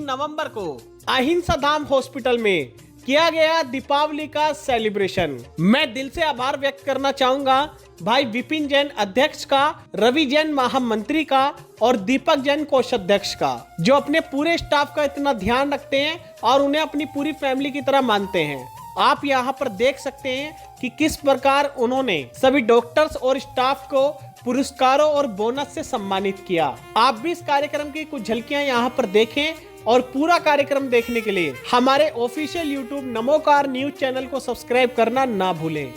नवंबर को अहिंसा धाम हॉस्पिटल में किया गया दीपावली का सेलिब्रेशन। मैं दिल से आभार व्यक्त करना चाहूंगा भाई विपिन जैन अध्यक्ष का, रवि जैन महामंत्री का और दीपक जैन कोषाध्यक्ष का, जो अपने पूरे स्टाफ का इतना ध्यान रखते हैं और उन्हें अपनी पूरी फैमिली की तरह मानते हैं। आप यहाँ पर देख सकते हैं कि किस प्रकार उन्होंने सभी डॉक्टर्स और स्टाफ को पुरस्कारों और बोनस से सम्मानित किया। आप भी इस कार्यक्रम की कुछ झलकियां यहाँ पर देखें और पूरा कार्यक्रम देखने के लिए हमारे official YouTube Namokar news channel को सब्सक्राइब करना ना भूलें।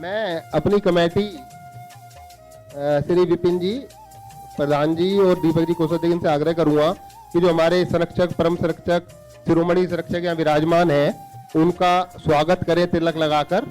मैं अपनी कमेटी श्री विपिन जी, प्रधान जी और दीपक जी कोषाध्यक्ष से आग्रह करूंगा कि जो हमारे संरक्षक, परम संरक्षक, शिरोमणि संरक्षक यहाँ विराजमान है, उनका स्वागत करें तिलक लगाकर।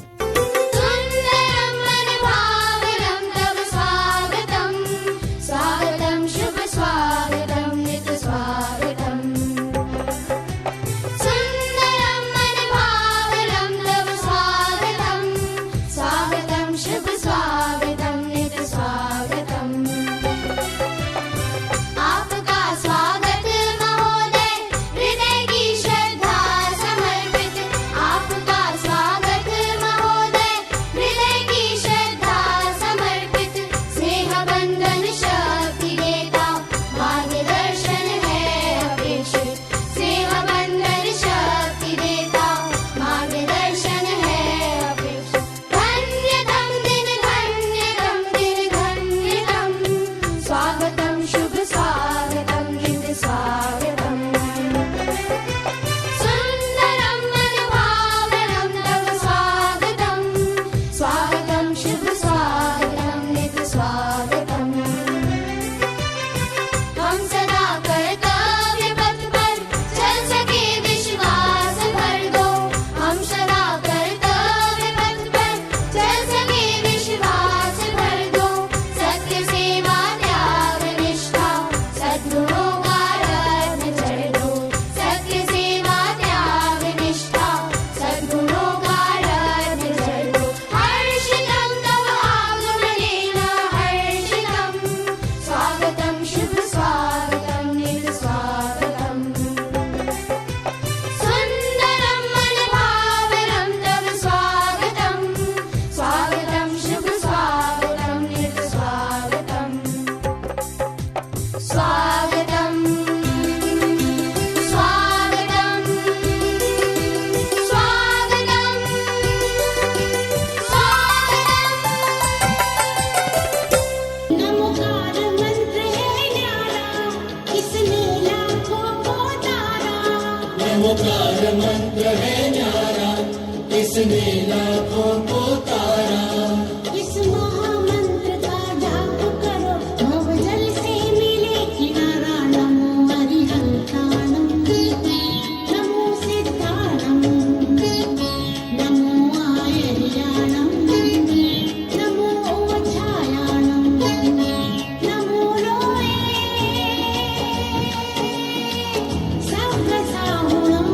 नमोकार मंत्र है न्यारा, इसने लाखों को तारा। इस महामंत्र का जाप करो, भवजल से मिले किनारा। नमो अरिहंताणं, नमो सिद्धाणं, नमो आयर्याणं, नमो ओछायाणं, नमो लोये सर्वसाहुणम्।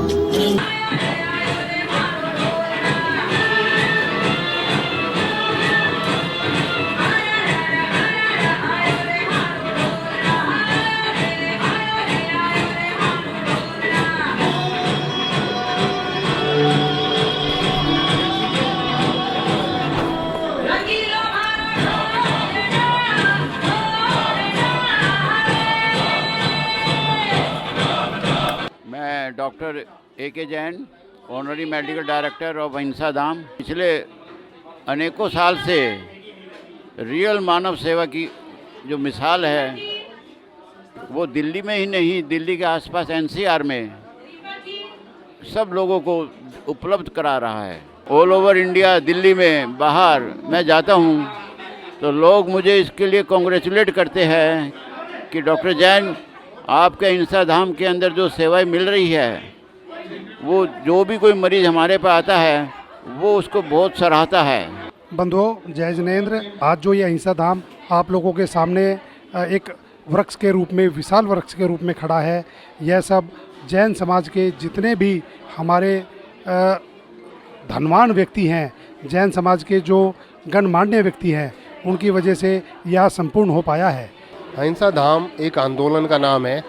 मैं doctor A K. Jain, honorary medical director of Ahinsa Dham, पिछले अनेकों साल से रियल मानव सेवा की जो मिसाल है वो दिल्ली में ही नहीं, दिल्ली के आसपास एनसीआर में सब लोगों को उपलब्ध करा रहा है। ऑल ओवर इंडिया, दिल्ली में, बाहर मैं जाता हूँ तो लोग मुझे इसके लिए कॉन्ग्रेचुलेट करते हैं कि डॉक्टर जैन, आपके अहिंसा धाम के अंदर जो सेवाएं मिल रही है वो जो भी कोई मरीज़ हमारे पास आता है वो उसको बहुत सराहता है। बंधुओं, जय जिनेंद्र। आज जो ये अहिंसा धाम आप लोगों के सामने एक वृक्ष के रूप में, विशाल वृक्ष के रूप में खड़ा है, यह सब जैन समाज के जितने भी हमारे धनवान व्यक्ति हैं, जैन समाज के जो गणमान्य व्यक्ति हैं, उनकी वजह से यह संपूर्ण हो पाया है। अहिंसा धाम एक आंदोलन का नाम है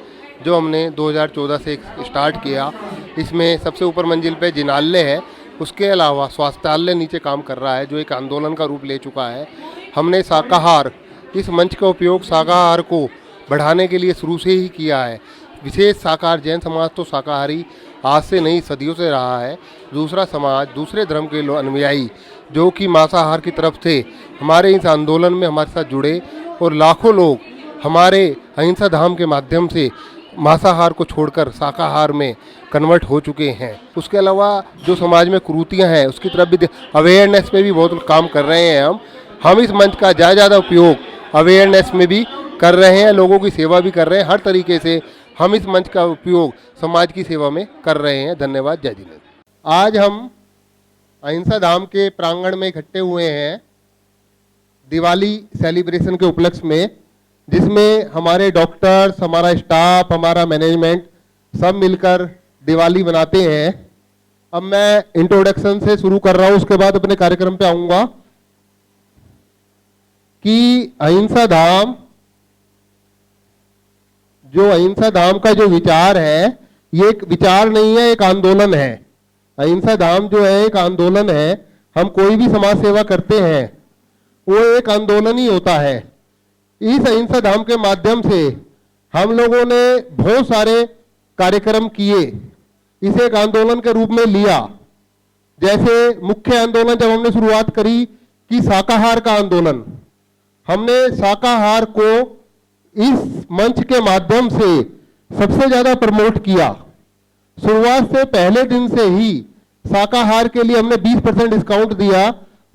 जो हमने 2014 से स्टार्ट किया। इसमें सबसे ऊपर मंजिल पे जिनालय है, उसके अलावा स्वास्थ्यालय नीचे काम कर रहा है जो एक आंदोलन का रूप ले चुका है। हमने शाकाहार, इस मंच का उपयोग शाकाहार को बढ़ाने के लिए शुरू से ही किया है। विशेष शाकाहार, जैन समाज तो शाकाहारी आज से नहीं सदियों से रहा है। दूसरा समाज, दूसरे धर्म के लोग अनुयायी जो कि मांसाहार की तरफ थे, हमारे इस आंदोलन में हमारे साथ जुड़े और लाखों लोग हमारे अहिंसा धाम के माध्यम से मांसाहार को छोड़कर शाकाहार में कन्वर्ट हो चुके हैं। उसके अलावा जो समाज में कुरीतियाँ हैं उसकी तरफ भी अवेयरनेस में भी बहुत काम कर रहे हैं। हम इस मंच का ज़्यादा उपयोग अवेयरनेस में भी कर रहे हैं, लोगों की सेवा भी कर रहे हैं। हर तरीके से हम इस मंच का उपयोग समाज की सेवा में कर रहे हैं। धन्यवाद। जय जिनेंद्र। आज हम अहिंसा धाम के प्रांगण में इकट्ठे हुए हैं दिवाली सेलिब्रेशन के उपलक्ष्य में, जिसमें हमारे डॉक्टर्स, हमारा स्टाफ, हमारा मैनेजमेंट सब मिलकर दिवाली मनाते हैं। अब मैं इंट्रोडक्शन से शुरू कर रहा हूं, उसके बाद अपने कार्यक्रम पे आऊंगा कि अहिंसा धाम का जो विचार है, ये एक विचार नहीं है, एक आंदोलन है। अहिंसा धाम जो है एक आंदोलन है। हम कोई भी समाज सेवा करते हैं वो एक आंदोलन ही होता है। इस अहिंसा धाम के माध्यम से हम लोगों ने बहुत सारे कार्यक्रम किए, इसे एक आंदोलन के रूप में लिया। जैसे मुख्य आंदोलन जब हमने शुरुआत करी कि शाकाहार का आंदोलन, हमने शाकाहार को इस मंच के माध्यम से सबसे ज्यादा प्रमोट किया। शुरुआत से पहले दिन से ही शाकाहार के लिए हमने 20% डिस्काउंट दिया।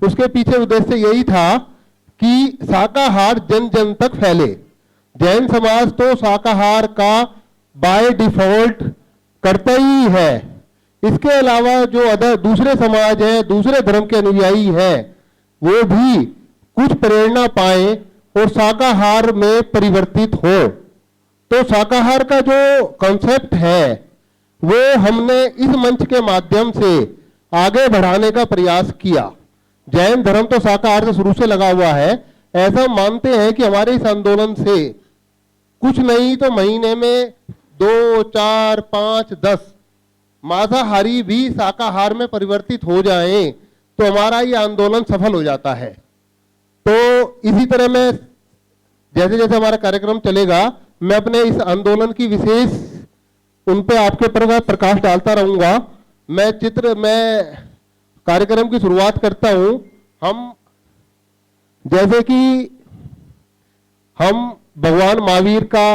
उसके पीछे उद्देश्य यही था कि शाकाहार जन जन तक फैले। जैन समाज तो शाकाहार का बाय डिफॉल्ट करता ही है। इसके अलावा जो दूसरे समाज है, दूसरे धर्म के अनुयायी हैं, वो भी कुछ प्रेरणा पाए और शाकाहार में परिवर्तित हो। तो शाकाहार का जो कॉन्सेप्ट है वो हमने इस मंच के माध्यम से आगे बढ़ाने का प्रयास किया। जैन धर्म तो शाकाहार से शुरू से लगा हुआ है। ऐसा मानते हैं कि हमारे इस आंदोलन से कुछ नहीं तो महीने में 2, 4, 5, 10 मांसाहारी भी शाकाहार में परिवर्तित हो जाएं तो हमारा ये आंदोलन सफल हो जाता है। तो इसी तरह मैं जैसे जैसे हमारा कार्यक्रम चलेगा, मैं अपने इस आंदोलन की विशेष उन पे आपके ऊपर प्रकाश डालता रहूंगा। मैं कार्यक्रम की शुरुआत करता हूं। जैसे कि हम भगवान महावीर का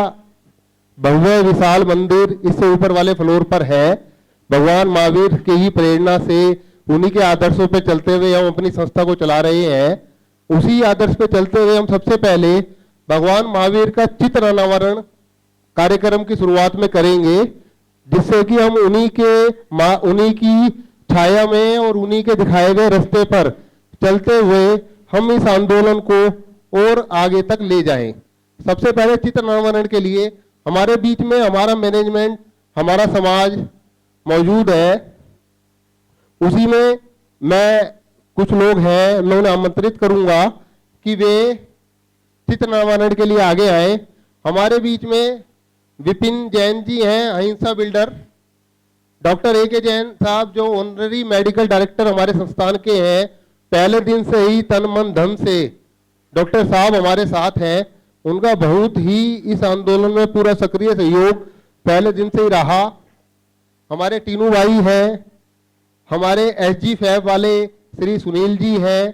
भव्य विशाल मंदिर इससे ऊपर वाले फ्लोर पर है। भगवान महावीर की ही प्रेरणा से, उन्हीं के आदर्शों पे चलते हुए हम अपनी संस्था को चला रहे हैं। उसी आदर्श पे चलते हुए हम सबसे पहले भगवान महावीर का चित्र अनावरण कार्यक्रम की शुरुआत में करेंगे, जिससे कि हम उन्हीं की छाया में और उन्हीं के दिखाए गए रास्ते पर चलते हुए हम इस आंदोलन को और आगे तक ले जाएं। सबसे पहले चित्र अनावरण के लिए हमारे बीच में हमारा मैनेजमेंट, हमारा समाज मौजूद है। उसी में मैं कुछ लोग हैं, उन लोगों ने आमंत्रित करूंगा कि वे चित्र अनावरण के लिए आगे आए। हमारे बीच में विपिन जैन जी हैं, अहिंसा बिल्डर। Doctor A.K. जैन साहब जो ऑनररी मेडिकल डायरेक्टर हमारे संस्थान के हैं, पहले दिन से ही तन मन धन से डॉक्टर साहब हमारे साथ हैं। उनका बहुत ही इस आंदोलन में पूरा सक्रिय सहयोग पहले दिन से ही रहा। हमारे टीनू भाई हैं, हमारे SG फैब वाले श्री सुनील जी हैं,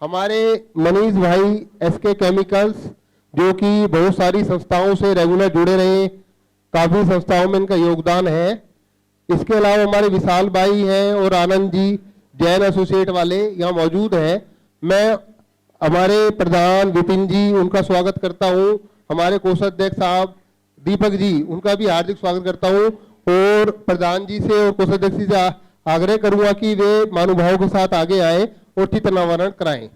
हमारे मनीष भाई SK केमिकल्स जो कि बहुत सारी संस्थाओं से रेगुलर जुड़े रहे, काफी संस्थाओं में इनका योगदान है। इसके अलावा हमारे विशाल भाई हैं और आनंद जी जैन एसोसिएट वाले यहाँ मौजूद हैं। मैं हमारे प्रधान विपिन जी, उनका स्वागत करता हूँ। हमारे कोषाध्यक्ष साहब दीपक जी, उनका भी हार्दिक स्वागत करता हूँ। और प्रधान जी से और कोषाध्यक्ष जी से आग्रह करूंगा कि वे महानुभावों के साथ आगे आए और चित्रावरण कराएं।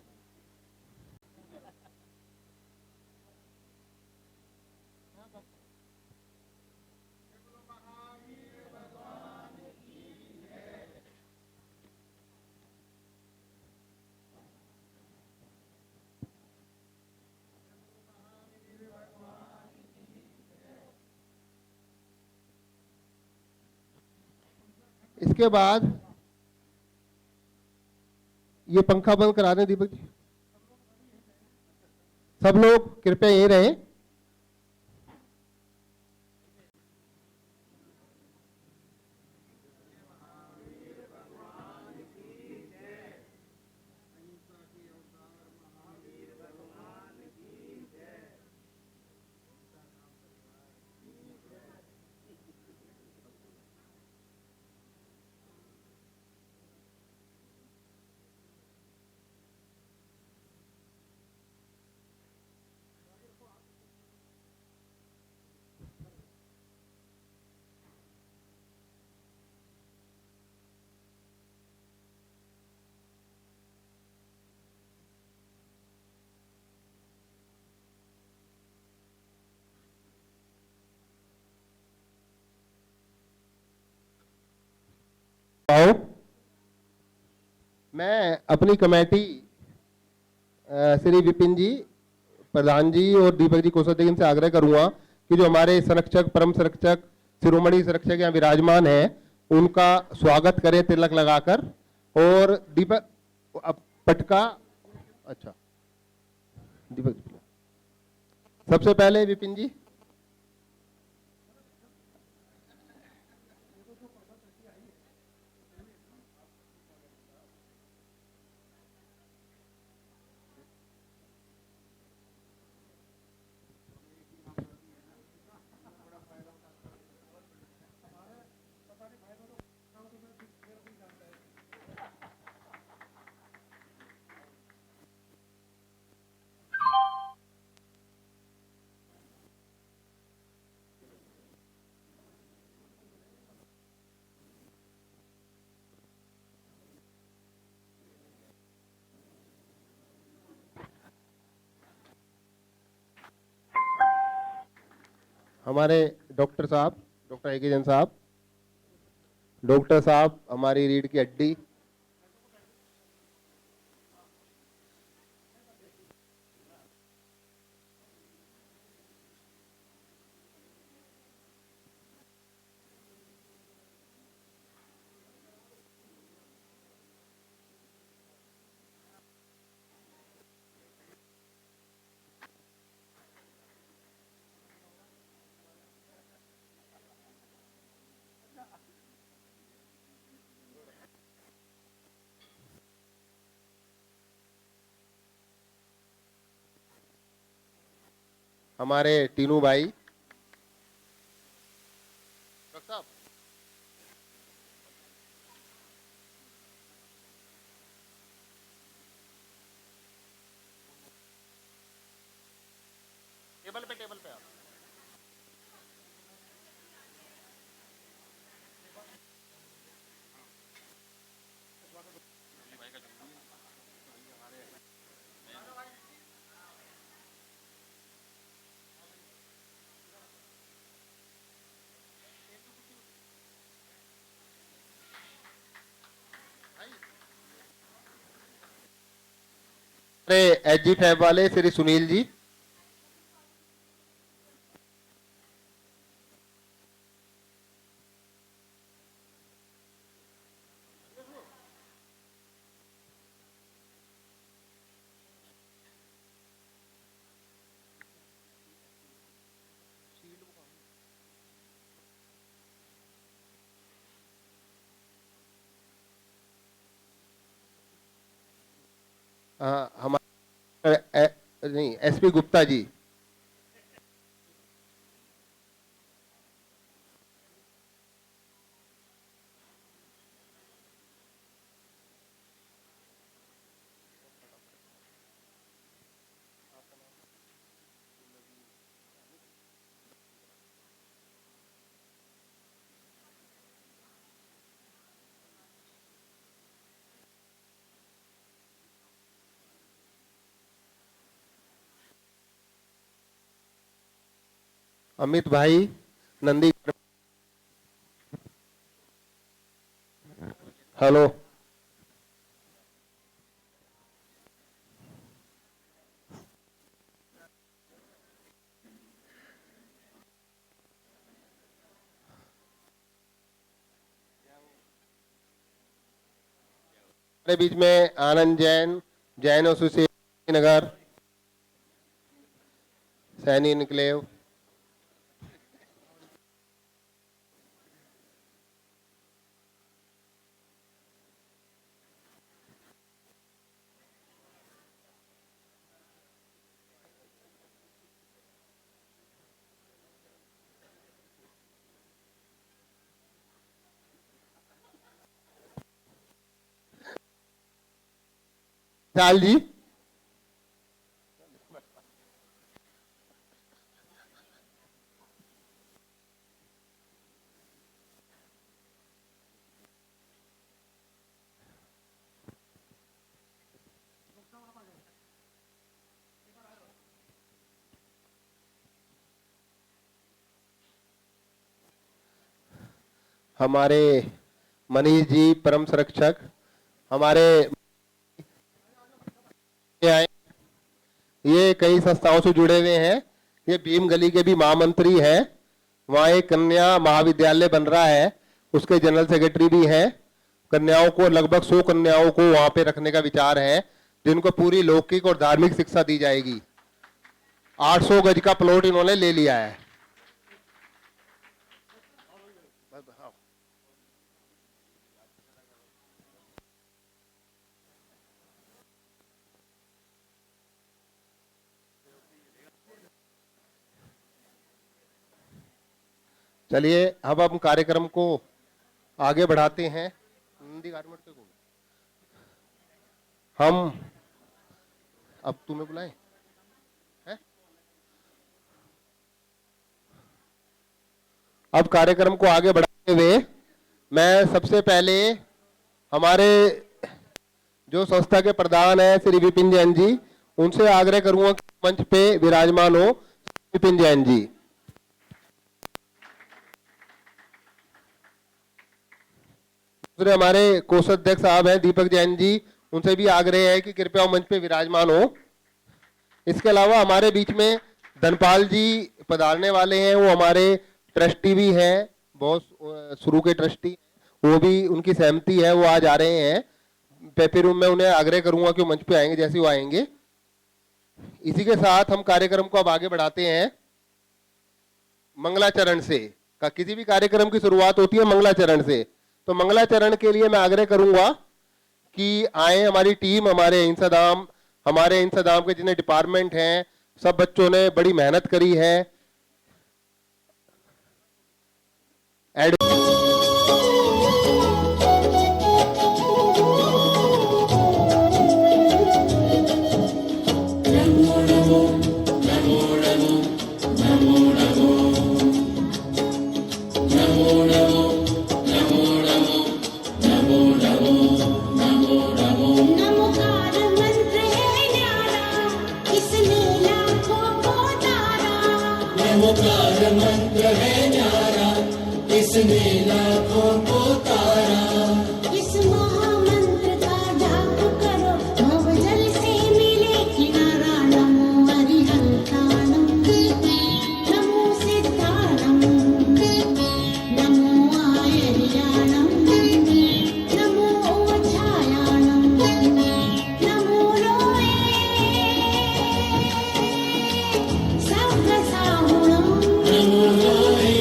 इसके बाद ये पंखा बंद करा दें दीपक जी। सब लोग कृपया यहीं रहें। आओ, मैं अपनी कमेटी श्री विपिन जी, प्रधान जी और दीपक जी कोषाध्यक्ष से आग्रह करूंगा कि जो हमारे संरक्षक, परम संरक्षक, शिरोमणि संरक्षक यहाँ विराजमान है, उनका स्वागत करें तिलक लगाकर। और दीपक पटका, अच्छा दीपक जी, सबसे पहले विपिन जी। हमारे डॉक्टर साहब, डॉक्टर ए के जैन साहब, डॉक्टर साहब हमारी रीढ़ की हड्डी, हमारे टीनू भाई, डॉक्टर साहब टेबल पे आप। एचजी फैब वाले श्री सुनील जी, हमारे नहीं एसपी गुप्ता जी, अमित भाई नंदी। हेलो। हमारे बीच में आनंद जैन, जैन एसोसिएशन नगर, सैनी इनक्लेव। चाल जी। हमारे मनीष जी परम संरक्षक हमारे आए, ये कई संस्थाओं से जुड़े हुए हैं। ये भीम गली के भी महामंत्री हैं। वहाँ एक कन्या महाविद्यालय बन रहा है, उसके जनरल सेक्रेटरी भी हैं। कन्याओं को लगभग 100 कन्याओं को वहाँ पे रखने का विचार है, जिनको पूरी लौकिक और धार्मिक शिक्षा दी जाएगी। 800 गज का प्लॉट इन्होंने ले लिया है। चलिए अब हम कार्यक्रम को आगे बढ़ाते हैं। नंदी गारमेंट पे कौन? हम अब तुम्हें बुलाएं हैं? अब कार्यक्रम को आगे बढ़ाते हुए मैं सबसे पहले हमारे जो संस्था के प्रधान हैं श्री विपिन जैन जी, उनसे आग्रह करूंगा कि मंच पे विराजमान हो विपिन जैन जी। दूसरे हमारे कोषाध्यक्ष साहब हैं दीपक जैन जी, उनसे भी आग्रह है कि कृपया मंच पे विराजमान हो। इसके अलावा हमारे बीच में धनपाल जी पधारने वाले हैं, वो हमारे ट्रस्टी भी हैं, बहुत शुरू के ट्रस्टी, वो भी उनकी सहमति है, वो आज आ रहे हैं। फिर मैं उन्हें आग्रह करूंगा कि मंच पे आएंगे जैसे वो आएंगे। इसी के साथ हम कार्यक्रम को अब आगे बढ़ाते हैं मंगलाचरण से। किसी भी कार्यक्रम की शुरुआत होती है मंगलाचरण से, तो मंगलाचरण के लिए मैं आग्रह करूंगा कि आए हमारी टीम, हमारे इंसाधाम के जितने डिपार्टमेंट हैं, सब बच्चों ने बड़ी मेहनत करी है। नमोकार मंत्र है न्यारा, इसने लाखों को तारा। नमोकार मंत्र है न्यारा, इसने लाखों को तारा। इस महामंत्र का जाप करो, भवजल से मिले किनारा। नमो अरिहंताणं, नमो सिद्धाणं, नमो आयर्याणं, नमो ओछायाणं, नमो लोये सर्वसाहुणं। नमो लोहे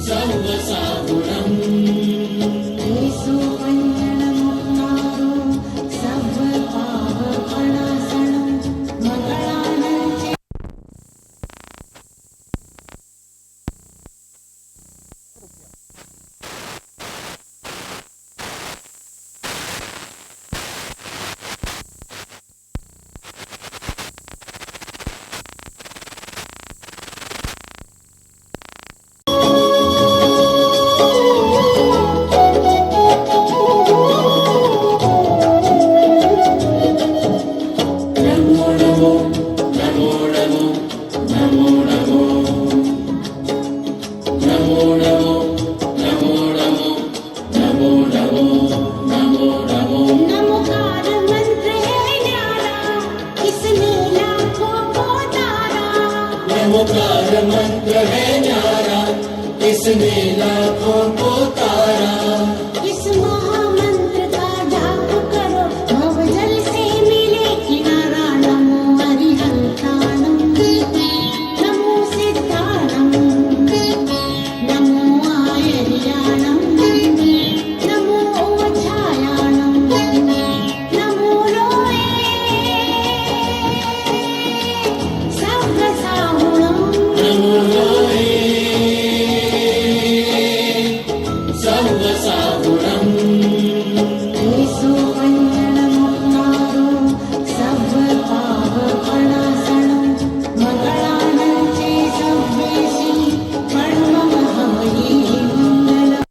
सर्वसाहुणम्। ईशो वञ्जनमुक्तारो सर्वपापप्रणाशनं मङ्गलानं च। लाखों को तारा। इस महामंत्र का जाप करो, भवजल से मिले किनारा। नमो अरिहंताणं, नमो सिद्धाणं, नमो आयर्याणं, नमो ओछायाणं, नमो लोये सव्वसाहुणं। नमो लोये सर्वसाहुरम्। ईसो वन्दनमुक्तारो सर्वपापप्रणाशनं। मङ्गलानं चे सव्येषि परममहमये मङ्गलम्।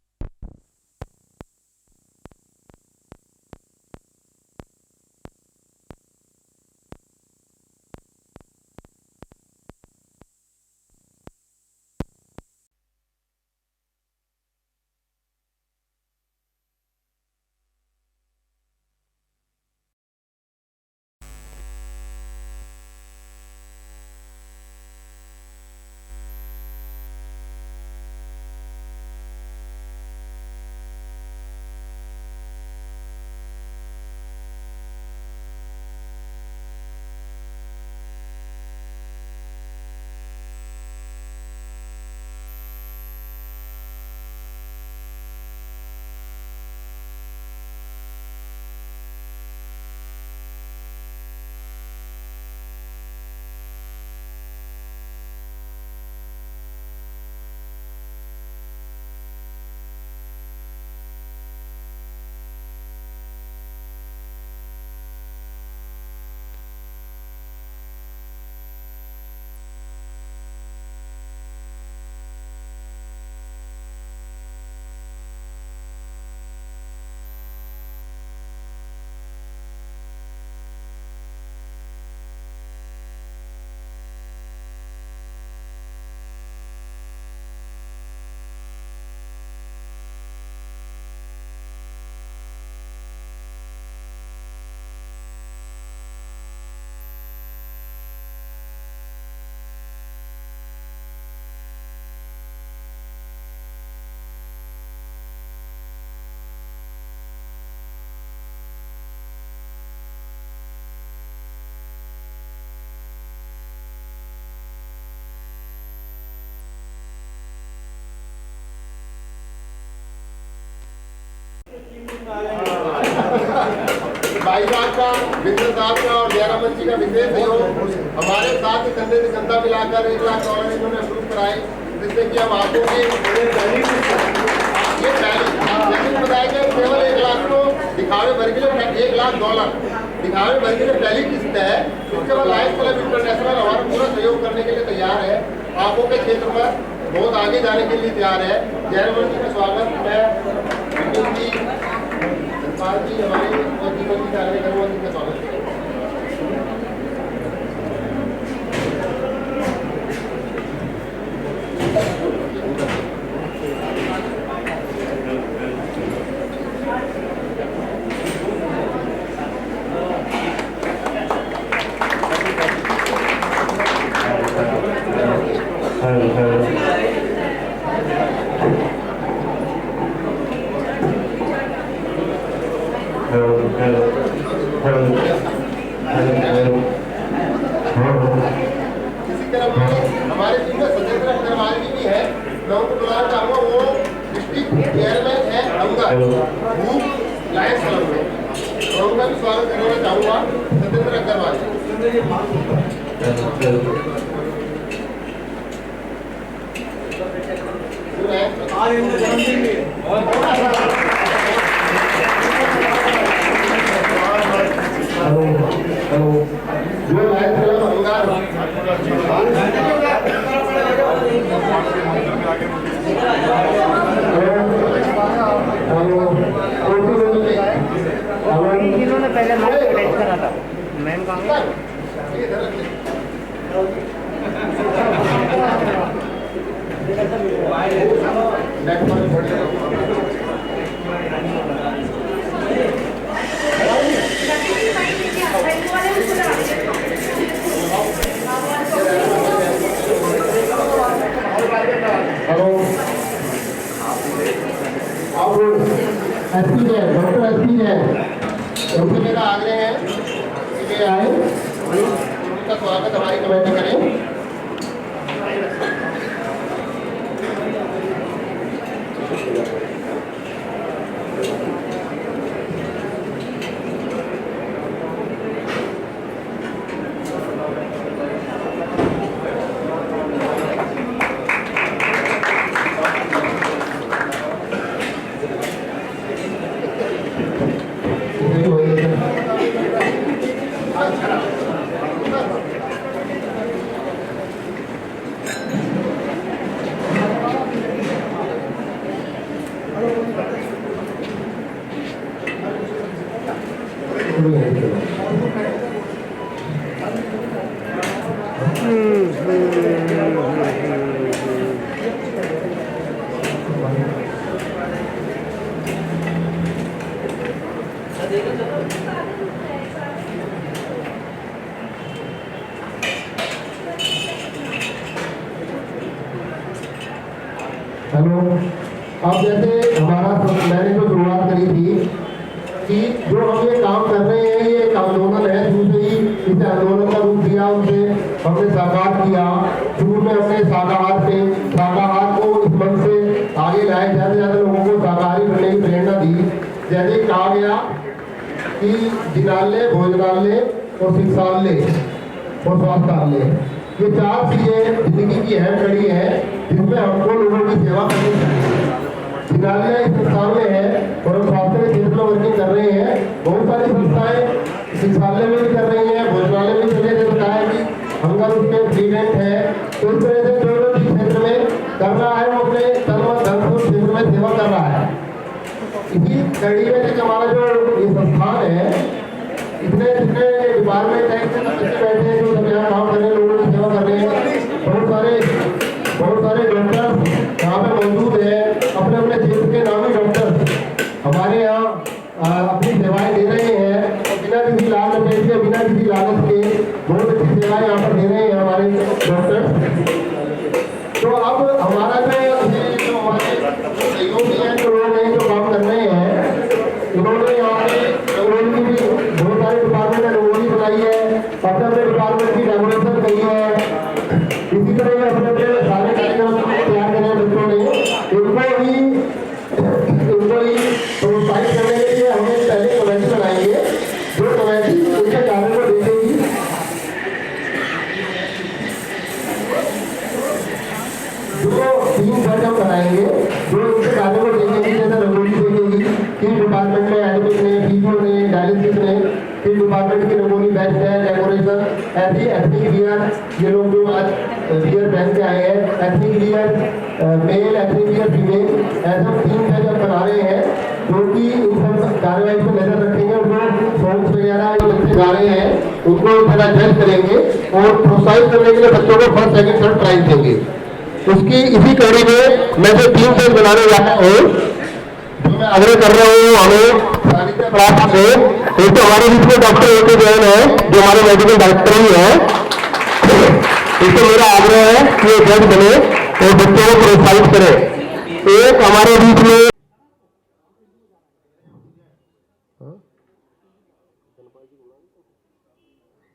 भाई साहब का, विंदर साहब का और जयरामन जी का विशेष सहयोग हमारे साथ ही कंधे से कंधा मिलाकर $1 लाख इन्होंने अप्रूव कराए, जिससे कि हम आपको ये पहले बताया गया केवल $1 लाख को दिखावे भर के लिए $1 लाख दिखावे भर के लिए पहली किस्त है। उसके बाद लायंस क्लब इंटरनेशनल हमारा पूरा सहयोग करने के लिए तैयार है, आपको के क्षेत्र पर बहुत आगे जाने के लिए तैयार है। जयरामन जी का स्वागत मैं जी हमारे कार्यक्रमों का स्वागत है। इसी तरह हमारे टीम में सत्येंद्र अग्रवाल जी भी है, मैं उनको बुलाना चाहूँगा। वो डिस्ट्रिक्ट चेयरमैन है अंगर ग्रुप लायंस क्लब में, और उनका भी स्वागत करना चाहूँगा सत्येंद्र अग्रवाल जी। इन्होंने पहले मैम को अटैच करा था, मैम कहाँ गई? Hello SP Jain, doctor SP Jain, उनसे मेरा आग्रह है कि वे आए, उनका स्वागत हमारी कमेटी करें। हेलो, अब जैसे मैंने जो शुरुआत करी थी कि जो हम ये काम कर रहे हैं ये एक आंदोलन है, शुरू से ही इसे आंदोलन का रूप दिया, उसे हमने साकार किया। शुरू में हमने शाकाहार को इस मन से आगे लाए, ज़्यादा से ज़्यादा लोगों को शाकाहारी बनने की प्रेरणा दी। जैसे कहा गया कि जिनालय, भोजनालय और शिक्षालय और स्वास्थ्यालय, ये 4 चीजें जिंदगी की अहम कड़ी है जिसमें हमको लोगों की सेवा करनी चाहिए। जिनालय इस संस्थान में है और हम स्वास्थ्य के क्षेत्र में वर्किंग कर रहे हैं। बहुत सारी संस्थाएं शिक्षालय में भी कर रही हैं, भोजनालय में चले गए, बताया कि हंगर उसमें प्रीवेंट है। तो इस तरह से जो लोग इस क्षेत्र में कर रहा है वो अपने तन मन धन को क्षेत्र में सेवा कर रहा है। इसी कड़ी में जैसे हमारा जो ये संस्थान है, इतने जितने डिपार्टमेंट है, इतने बच्चे बैठे हैं जो सब यहाँ काम कर रहे हैं, लोगों की सेवा कर रहे हैं। बहुत सारे डॉक्टर यहाँ पे मौजूद है, अपने अपने क्षेत्र के नामी डॉक्टर हमारे यहाँ अपनी सेवाएं दे रहे हैं और बिना किसी लाभ के, बिना किसी लागत के बहुत अच्छी सेवाएं यहाँ पर दे रहे हैं हमारे डॉक्टर। तो अब हमारा जो हमारे सहयोगी हैं, जो लोग हैं जो काम कर रहे हैं, उन्होंने यहाँ पे रंगोली की भी बहुत सारे डिपार्टमेंट ने रंगोली बनाई है, अपने अपने डिपार्टमेंट की डेकोरेशन की है। इसी तरह अपने अपने सारे कार्यक्रम तैयार करे हैं बच्चों ने। इनको ही प्रोत्साहित करने के लिए हमें पहले कमेटी बनाएंगे, जो कमेटी उनके कार्य को देखेगी। जो 3 जज हम बनाएंगे जो इनके कार्य को देखेंगे, जैसे रंगोली देखेगी, किस डिपार्टमेंट में एडमिट ने, फिजियो ने, डायलिसिस ने, किस डिपार्टमेंट की रंगोली बेस्ट है, डेकोरेशन, ऐसी एथनिक वियर, ये लोग जो आज वियर पहन के आए हैं, ethnic wear male, ethnic wear female, ऐसा 3 जज हम बना रहे हैं जो कि इन सब कार्रवाई पर नजर रखेंगे। उनको सॉन्ग्स वगैरह जो बच्चे गा रहे हैं उनको थोड़ा जज करेंगे और प्रोत्साहित करने के लिए बच्चों को फर्स्ट, सेकंड, थर्ड प्राइज देंगे। उसकी इसी कड़ी में मैं जो 3 जज बनाने जा रहा हूँ, जो मैं आग्रह कर रहा हूँ हमें सानिध्य प्राप्त से, एक तो हमारे बीच में डॉक्टर ए.के. जैन है जो हमारे मेडिकल डायरेक्टर ही है। इससे मेरा आग्रह है कि ये जज बने और बच्चों को प्रोत्साहित करें। एक हमारे बीच में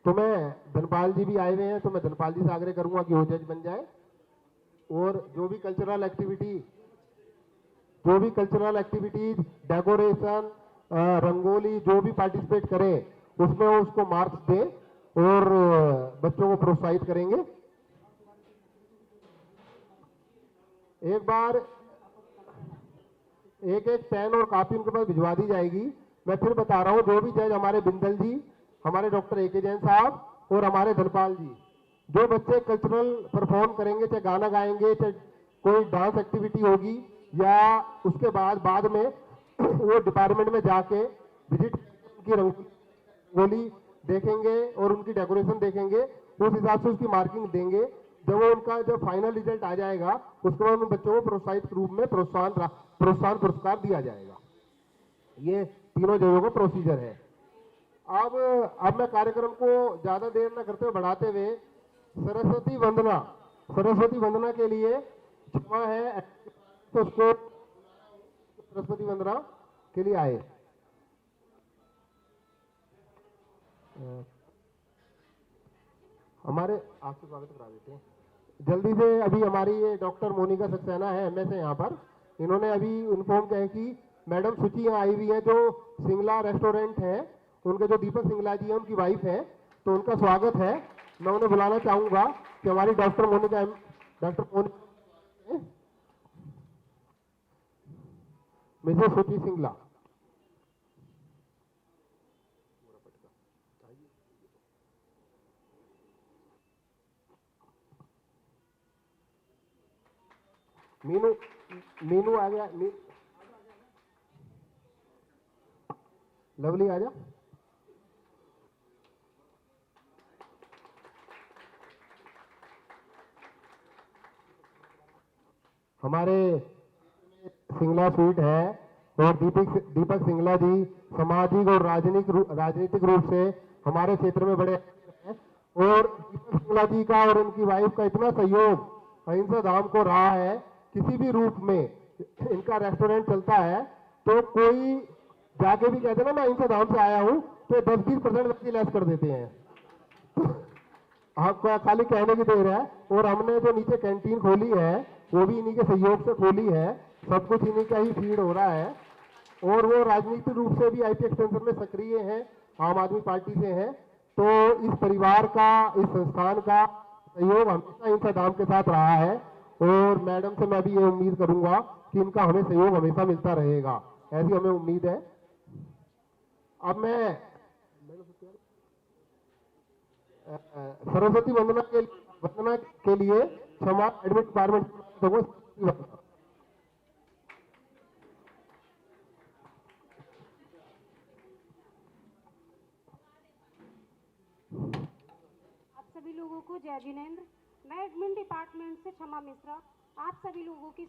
तो मैं धनपाल जी भी आए हुए हैं, तो मैं धनपाल जी से आग्रह करूंगा कि वो जज बन जाए और जो भी कल्चरल एक्टिविटीज, डेकोरेशन, रंगोली जो भी पार्टिसिपेट करें उसमें वो उसको मार्क्स दें और बच्चों को प्रोत्साहित करेंगे। एक बार एक पेन और कॉपी उनके पास भिजवा दी जाएगी। मैं फिर बता रहा हूँ, जो भी जज हमारे बिंदल जी, हमारे डॉक्टर ए.के. जैन साहब और हमारे धनपाल जी, जो बच्चे कल्चरल परफॉर्म करेंगे, चाहे गाना गाएंगे, चाहे कोई डांस एक्टिविटी होगी, या उसके बाद में वो डिपार्टमेंट में जाके विजिट की रंगोली देखेंगे और उनकी डेकोरेशन देखेंगे, उस हिसाब से उसकी मार्किंग देंगे। जब फाइनल रिजल्ट आ जाएगा उसके बाद उन बच्चों को प्रोत्साहित रूप में प्रोत्साहन पुरस्कार दिया जाएगा। ये तीनों जगहों का प्रोसीजर है। अब मैं कार्यक्रम को ज्यादा देर न करते हुए बढ़ाते हुए सरस्वती वंदना के लिए क्षमा है, तो उसको सरस्वती वंदना के लिए आए। हमारे आपसे स्वागत करा देते हैं जल्दी से। अभी हमारी ये डॉक्टर मोनिका सक्सेना है, एमएस है यहाँ पर। इन्होंने अभी इन्फॉर्म किया है कि मैडम सुची यहाँ आई हुई है, जो सिंगला रेस्टोरेंट है, उनके जो दीपक सिंगला जी हैं उनकी वाइफ है, तो उनका स्वागत है। मैं उन्हें बुलाना चाहूँगा कि हमारी डॉक्टर मोनिका मिसेस सुची सिंगला। मीनू आ गया। लवली आ जा। हमारे सिंगला स्वीट है और दीपक सिंगला जी सामाजिक और राजनीतिक रूप से हमारे क्षेत्र में बड़े हैं, और दीपक सिंगला जी का और उनकी वाइफ का इतना सहयोग अहिंसा धाम को रहा है। किसी भी रूप में इनका रेस्टोरेंट चलता है तो कोई जाके भी कहते ना मैं अहिंसा धाम से आया हूं, तो 10-20% वैसे लेस कर देते हैं। आपका खाली कहने की देर है। और हमने जो नीचे कैंटीन खोली है वो भी इन्हीं के सहयोग से खोली है। सब कुछ इन्हीं का ही फीड हो रहा है। और वो राजनीतिक रूप से भी आईपी एक्सटेंशन में सक्रिय हैं, आम आदमी पार्टी से हैं। तो इस परिवार का, इस संस्थान का सहयोग हमेशा अहिंसा धाम के साथ रहा है। और मैडम से मैं भी ये उम्मीद करूंगा कि इनका हमें सहयोग हमेशा मिलता रहेगा, ऐसी हमें उम्मीद है। अब मैं सरस्वती वंदना के लिए क्षमा एडमिट डिपार्टमेंट आप सभी लोगों को जय जिनेंद्र। मैं एडमिन डिपार्टमेंट से क्षमा मिश्रा आप सभी लोगों की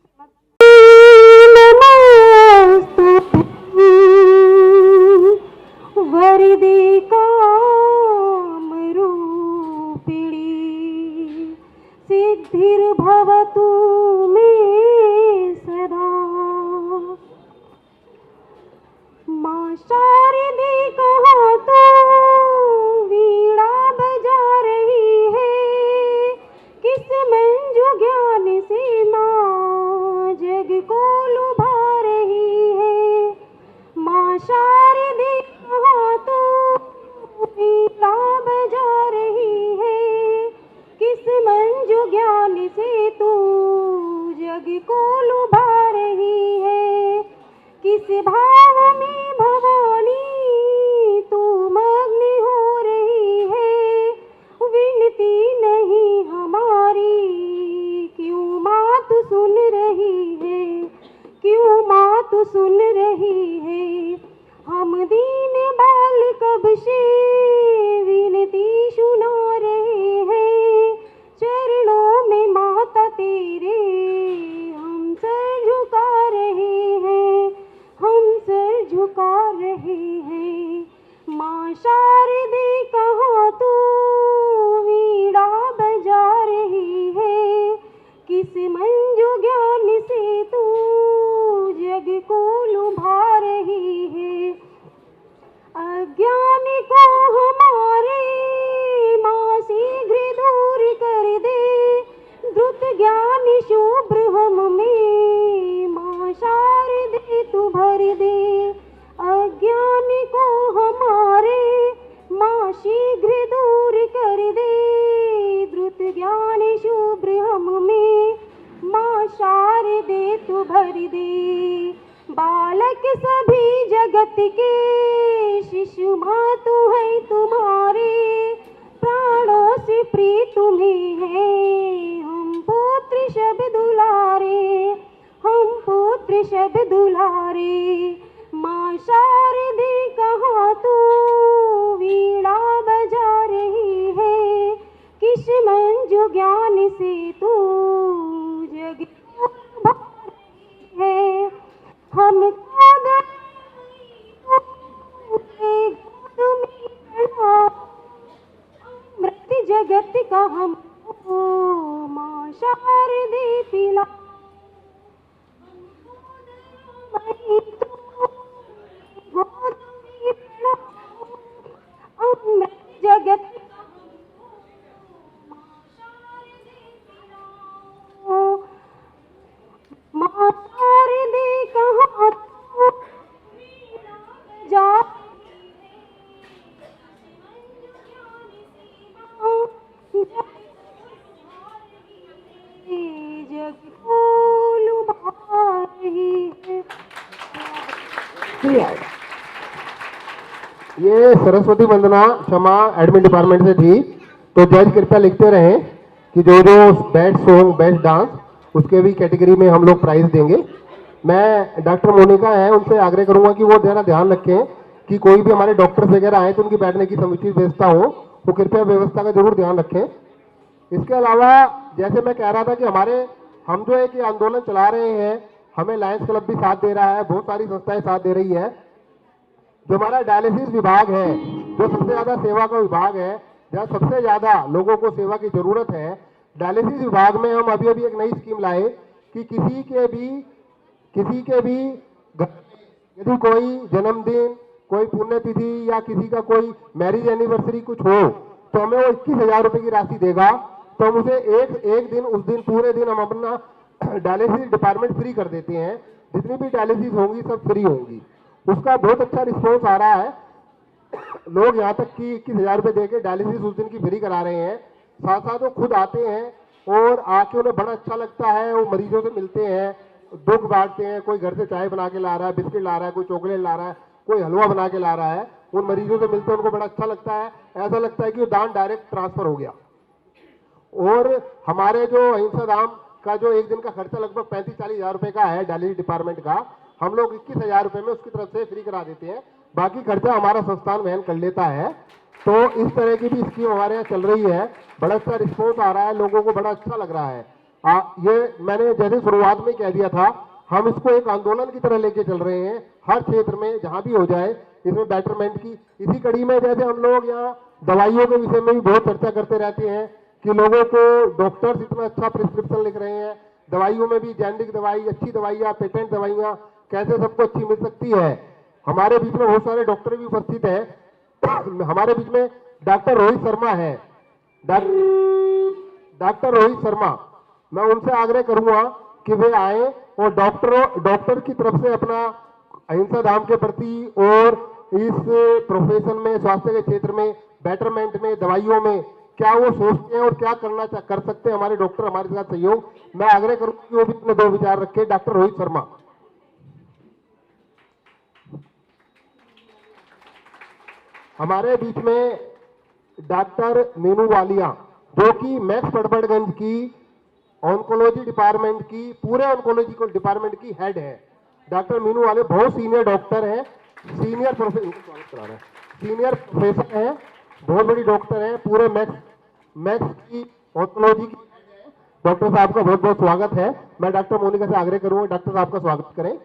वरदे काम रूपिणी सिद्धिर्भवतु मे सदा। माँ शारदे कहाँ तो वीणा बजा रही है, किस मंजू ज्ञान से माँ जग को लुभा रही है। माँ शारदे कहाँ तो वीणा बजा रही है, किस मंजू ज्ञान से तू जग को लुभा रही है। किस भाव में भवानी तू मग्न हो रही है, विनती नहीं हमारी क्यों माँ तू सुन रही है, क्यों माँ तू सुन रही है। हम दीन बाल कब से विनती सुना रहे हैं, चरणों में माता तेरे हम सर झुका रहे हैं, हम सर झुका रहे हैं। माँ शारदे कहाँ तू वीणा बजा रही है, किस मंजू ज्ञान से तू जग को लुभा रही है। अज्ञान को हमारे माँ शीघ्र दूर कर दे, द्रुत ज्ञान शुभ्र हम में माँ शारदे तू भर दे। अज्ञान को हमारे माँ शीघ्र दूर कर दे, द्रुत ज्ञान शुभ्र हम में माँ शारदे तू भर दे। बालक सभी जगत के शिशु माँ तू है तुम्हारे, प्राणों से प्रिय तुम्हें है हम पुत्र शब्द दुलारे, हम पुत्र शब्द दुलारे। माँ शारदे कहाँ तू वीणा बजा रही है, किस मंजू ज्ञान से तू जग है। हम मृत जगत का हम माँ शारदे पिला ये सरस्वती वंदना क्षमा एडमिन डिपार्टमेंट से थी, तो जज कृपया लिखते रहें कि जो जो बेस्ट सॉन्ग बेस्ट डांस उसके भी कैटेगरी में हम लोग प्राइज देंगे। मैं डॉक्टर मोनिका है उनसे आग्रह करूंगा कि वो जरा ध्यान रखें कि कोई भी हमारे डॉक्टर्स वगैरह आए तो उनकी बैठने की समुचित व्यवस्था हो, वो कृपया व्यवस्था का जरूर ध्यान रखें। इसके अलावा जैसे मैं कह रहा था कि हम जो एक आंदोलन चला रहे हैं, हमें लायंस क्लब भी साथ दे रहा है, बहुत सारी संस्थाएं साथ दे रही है। जो हमारा डायलिसिस विभाग है, जो सबसे ज्यादा सेवा का विभाग है, जहाँ सबसे ज्यादा लोगों को सेवा की जरूरत है, डायलिसिस विभाग में हम अभी एक नई स्कीम लाए कि किसी के भी यदि कोई जन्मदिन, कोई पुण्यतिथि या किसी का कोई मैरिज एनिवर्सरी कुछ हो तो हमें वो 21,000 रुपए की राशि देगा, तो हम उसे एक दिन उस दिन पूरे दिन हम अपना डायलिसिस डिपार्टमेंट फ्री कर देते हैं। जितनी भी डायलिसिस होंगी सब फ्री होंगी। उसका बहुत अच्छा रिस्पॉन्स आ रहा है। लोग यहाँ तक कि 21,000 रुपए देके डायलिसिस उस दिन की फ्री करा रहे हैं। साथ साथ वो खुद आते हैं और आके उन्हें बड़ा अच्छा लगता है। वो मरीजों से मिलते हैं, दुख बांटते हैं। कोई घर से चाय बना के ला रहा है, बिस्किट ला रहा है, कोई चॉकलेट ला रहा है, कोई हलवा बना के ला रहा है। उन मरीजों से मिलते हैं, उनको बड़ा अच्छा लगता है। ऐसा लगता है कि वो दान डायरेक्ट ट्रांसफर हो गया। और हमारे जो अहिंसा धाम का जो एक दिन का खर्चा लगभग 35-40 हज़ार रुपए का है डायलिसिस डिपार्टमेंट का, हम लोग 21,000 रुपए में उसकी तरफ से फ्री करा देते हैं। बाकी खर्चा हमारा संस्थान वहन कर लेता है। तो इस तरह की भी स्कीम हमारे यहाँ चल रही है। बड़ा अच्छा रिस्पॉन्स आ रहा है, लोगों को बड़ा अच्छा लग रहा है। ये मैंने जैसे शुरुआत में कह दिया था, हम इसको एक आंदोलन की तरह लेके चल रहे हैं। हर क्षेत्र में जहां भी हो जाए इसमें बेटरमेंट की। इसी कड़ी में जैसे हम लोग यहाँ दवाइयों के विषय में भी बहुत चर्चा करते रहते हैं कि लोगों को डॉक्टर्स इतना अच्छा प्रिस्क्रिप्शन लिख रहे हैं, दवाइयों में भी जेनेरिक दवाई, अच्छी दवाइयाँ, पेटेंट दवाइयाँ कैसे सबको अच्छी मिल सकती है। हमारे बीच में बहुत सारे डॉक्टर भी उपस्थित हैं। हमारे बीच में डॉक्टर रोहित शर्मा है, डॉक्टर रोहित शर्मा, मैं उनसे आग्रह करूंगा कि वे आए और डॉक्टर की तरफ से अपना अहिंसा धाम के प्रति और इस प्रोफेशन में, स्वास्थ्य के क्षेत्र में, बेटरमेंट में, दवाइयों में क्या वो सोचते हैं और क्या कर सकते हैं हमारे डॉक्टर हमारे साथ सहयोग। मैं आग्रह करूंगा कि वो भी अपने 2 विचार रखें। डॉक्टर रोहित शर्मा। हमारे बीच में डॉक्टर मीनू वालिया, जो कि मैक्स पड़बड़गंज की ऑन्कोलॉजी डिपार्टमेंट की, पूरे ऑन्कोलॉजी डिपार्टमेंट की हेड है। डॉक्टर मीनू वाले बहुत सीनियर डॉक्टर हैं, सीनियर प्रोफेसर हैं, बहुत बड़ी डॉक्टर हैं, पूरे मैक्स की ऑन्कोलॉजी की हेड है। डॉक्टर साहब का बहुत बहुत स्वागत है। मैं डॉक्टर मोनिका से आग्रह करूंगा डॉक्टर साहब का स्वागत करें।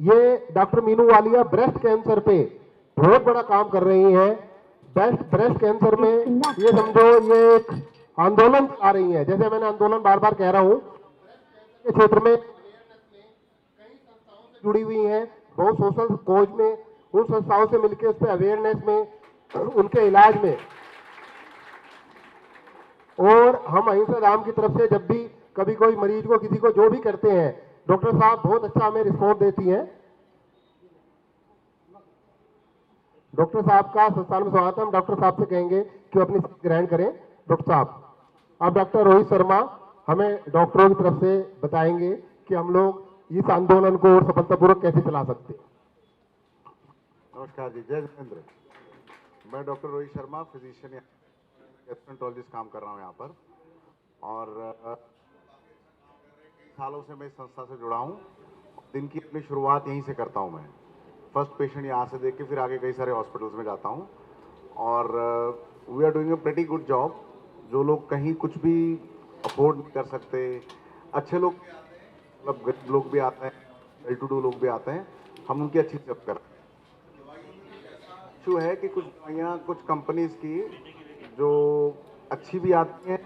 ये doctor Meenu Walia breast cancer पे बहुत बड़ा काम कर रही हैं। ब्रेस्ट कैंसर में ये समझो ये एक आंदोलन चला रही है। जैसे मैंने आंदोलन बार बार कह रहा हूं, के क्षेत्र में कई संस्थाओं से जुड़ी हुई हैं, बहुत सोशल कोज में, उन संस्थाओं से मिलकर उस पर अवेयरनेस में, उनके इलाज में। और हम अहिंसा धाम की तरफ से जब भी कभी कोई मरीज को, किसी को जो भी करते हैं, डॉक्टर साहब बहुत अच्छा हमें रिस्पॉन्स देती हैं। डॉक्टर साहब का संस्थान में स्वागत है। हम डॉक्टर साहब से कहेंगे कि वो अपनी सीट ग्रहण करें। डॉक्टर साहब, अब डॉक्टर रोहित शर्मा हमें डॉक्टरों की तरफ से बताएंगे कि हम लोग इस आंदोलन को और सफलतापूर्वक कैसे चला सकते हैं। नमस्कार जी, जय जिनेंद्र। मैं डॉक्टर रोहित शर्मा, फिजिशियन या गैस्ट्रोएंटरोलॉजिस्ट काम कर रहा हूँ यहाँ पर। और सालों से मैं इस संस्था से जुड़ा हूँ। दिन की अपनी शुरुआत यहीं से करता हूँ। मैं फर्स्ट पेशेंट यहाँ से देख के फिर आगे कई सारे हॉस्पिटल्स में जाता हूँ। और we are doing a pretty good job. जो लोग कहीं कुछ भी अफोर्ड नहीं कर सकते, अच्छे लोग मतलब गरीब लोग भी आते हैं, वेल टू डू लोग भी आते हैं, हम उनकी अच्छी सेवा कर रहे हैं। इशू है कि कुछ दवाइयाँ कुछ कंपनीज की जो अच्छी भी आती हैं,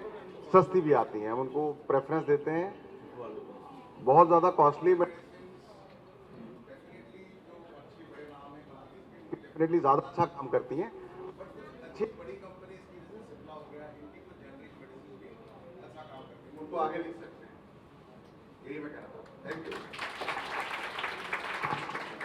सस्ती भी आती हैं, हम उनको प्रेफरेंस देते हैं। बहुत ज़्यादा कॉस्टली बट डेफिनेटली ज़्यादा अच्छा काम करती हैं। अच्छी बड़ी कंपनीज की सिप्ला हो गया, अच्छा काम करती हैं, उनको आगे लिख सकते हैं। यही मैं कह रहा था। Thank you.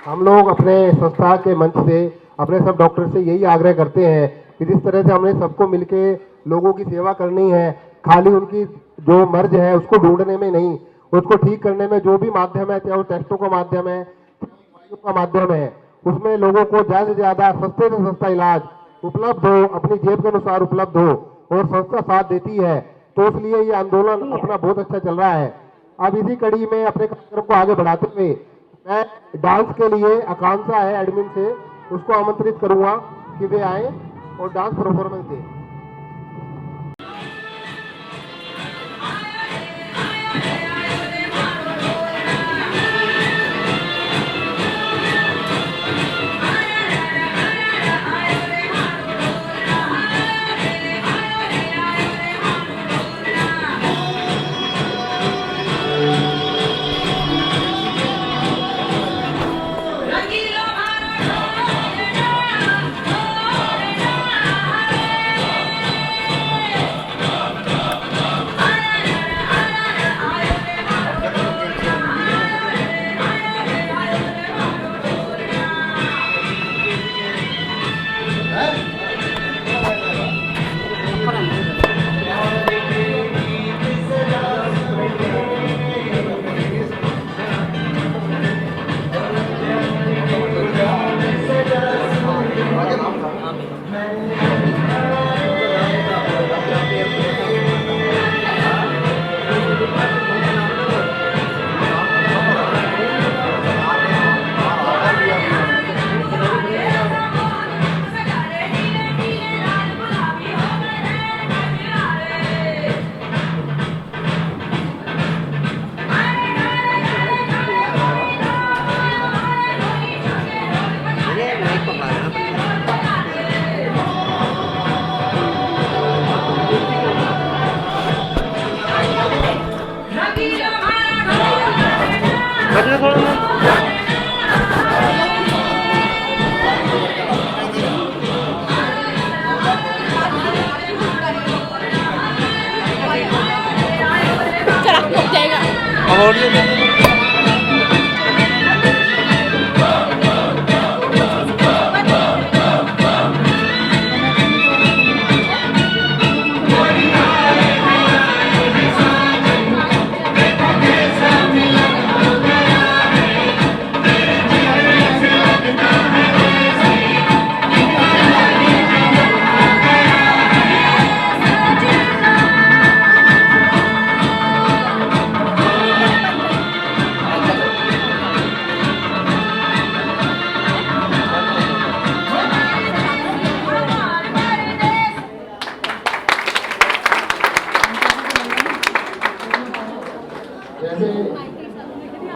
हम लोग अपने संस्था के मंच से अपने सब डॉक्टर से यही आग्रह करते हैं कि जिस तरह से हमने सबको मिलके लोगों की सेवा करनी है, खाली उनकी जो मर्ज है उसको ढूंढने में नहीं, उसको ठीक करने में जो भी माध्यम है, चाहे वो टेस्टों का माध्यम है, दवाइयों का माध्यम है, उसमें लोगों को ज्यादा से ज्यादा सस्ते से सस्ता इलाज उपलब्ध हो, अपनी जेब के अनुसार उपलब्ध हो और संस्था साथ देती है, तो इसलिए ये आंदोलन अपना बहुत अच्छा चल रहा है। अब इसी कड़ी में अपने कार्यक्रम को आगे बढ़ाते हुए मैं डांस के लिए आकांक्षा है एडमिन से, उसको आमंत्रित करूंगा कि वे आए और डांस परफॉर्मेंस दें।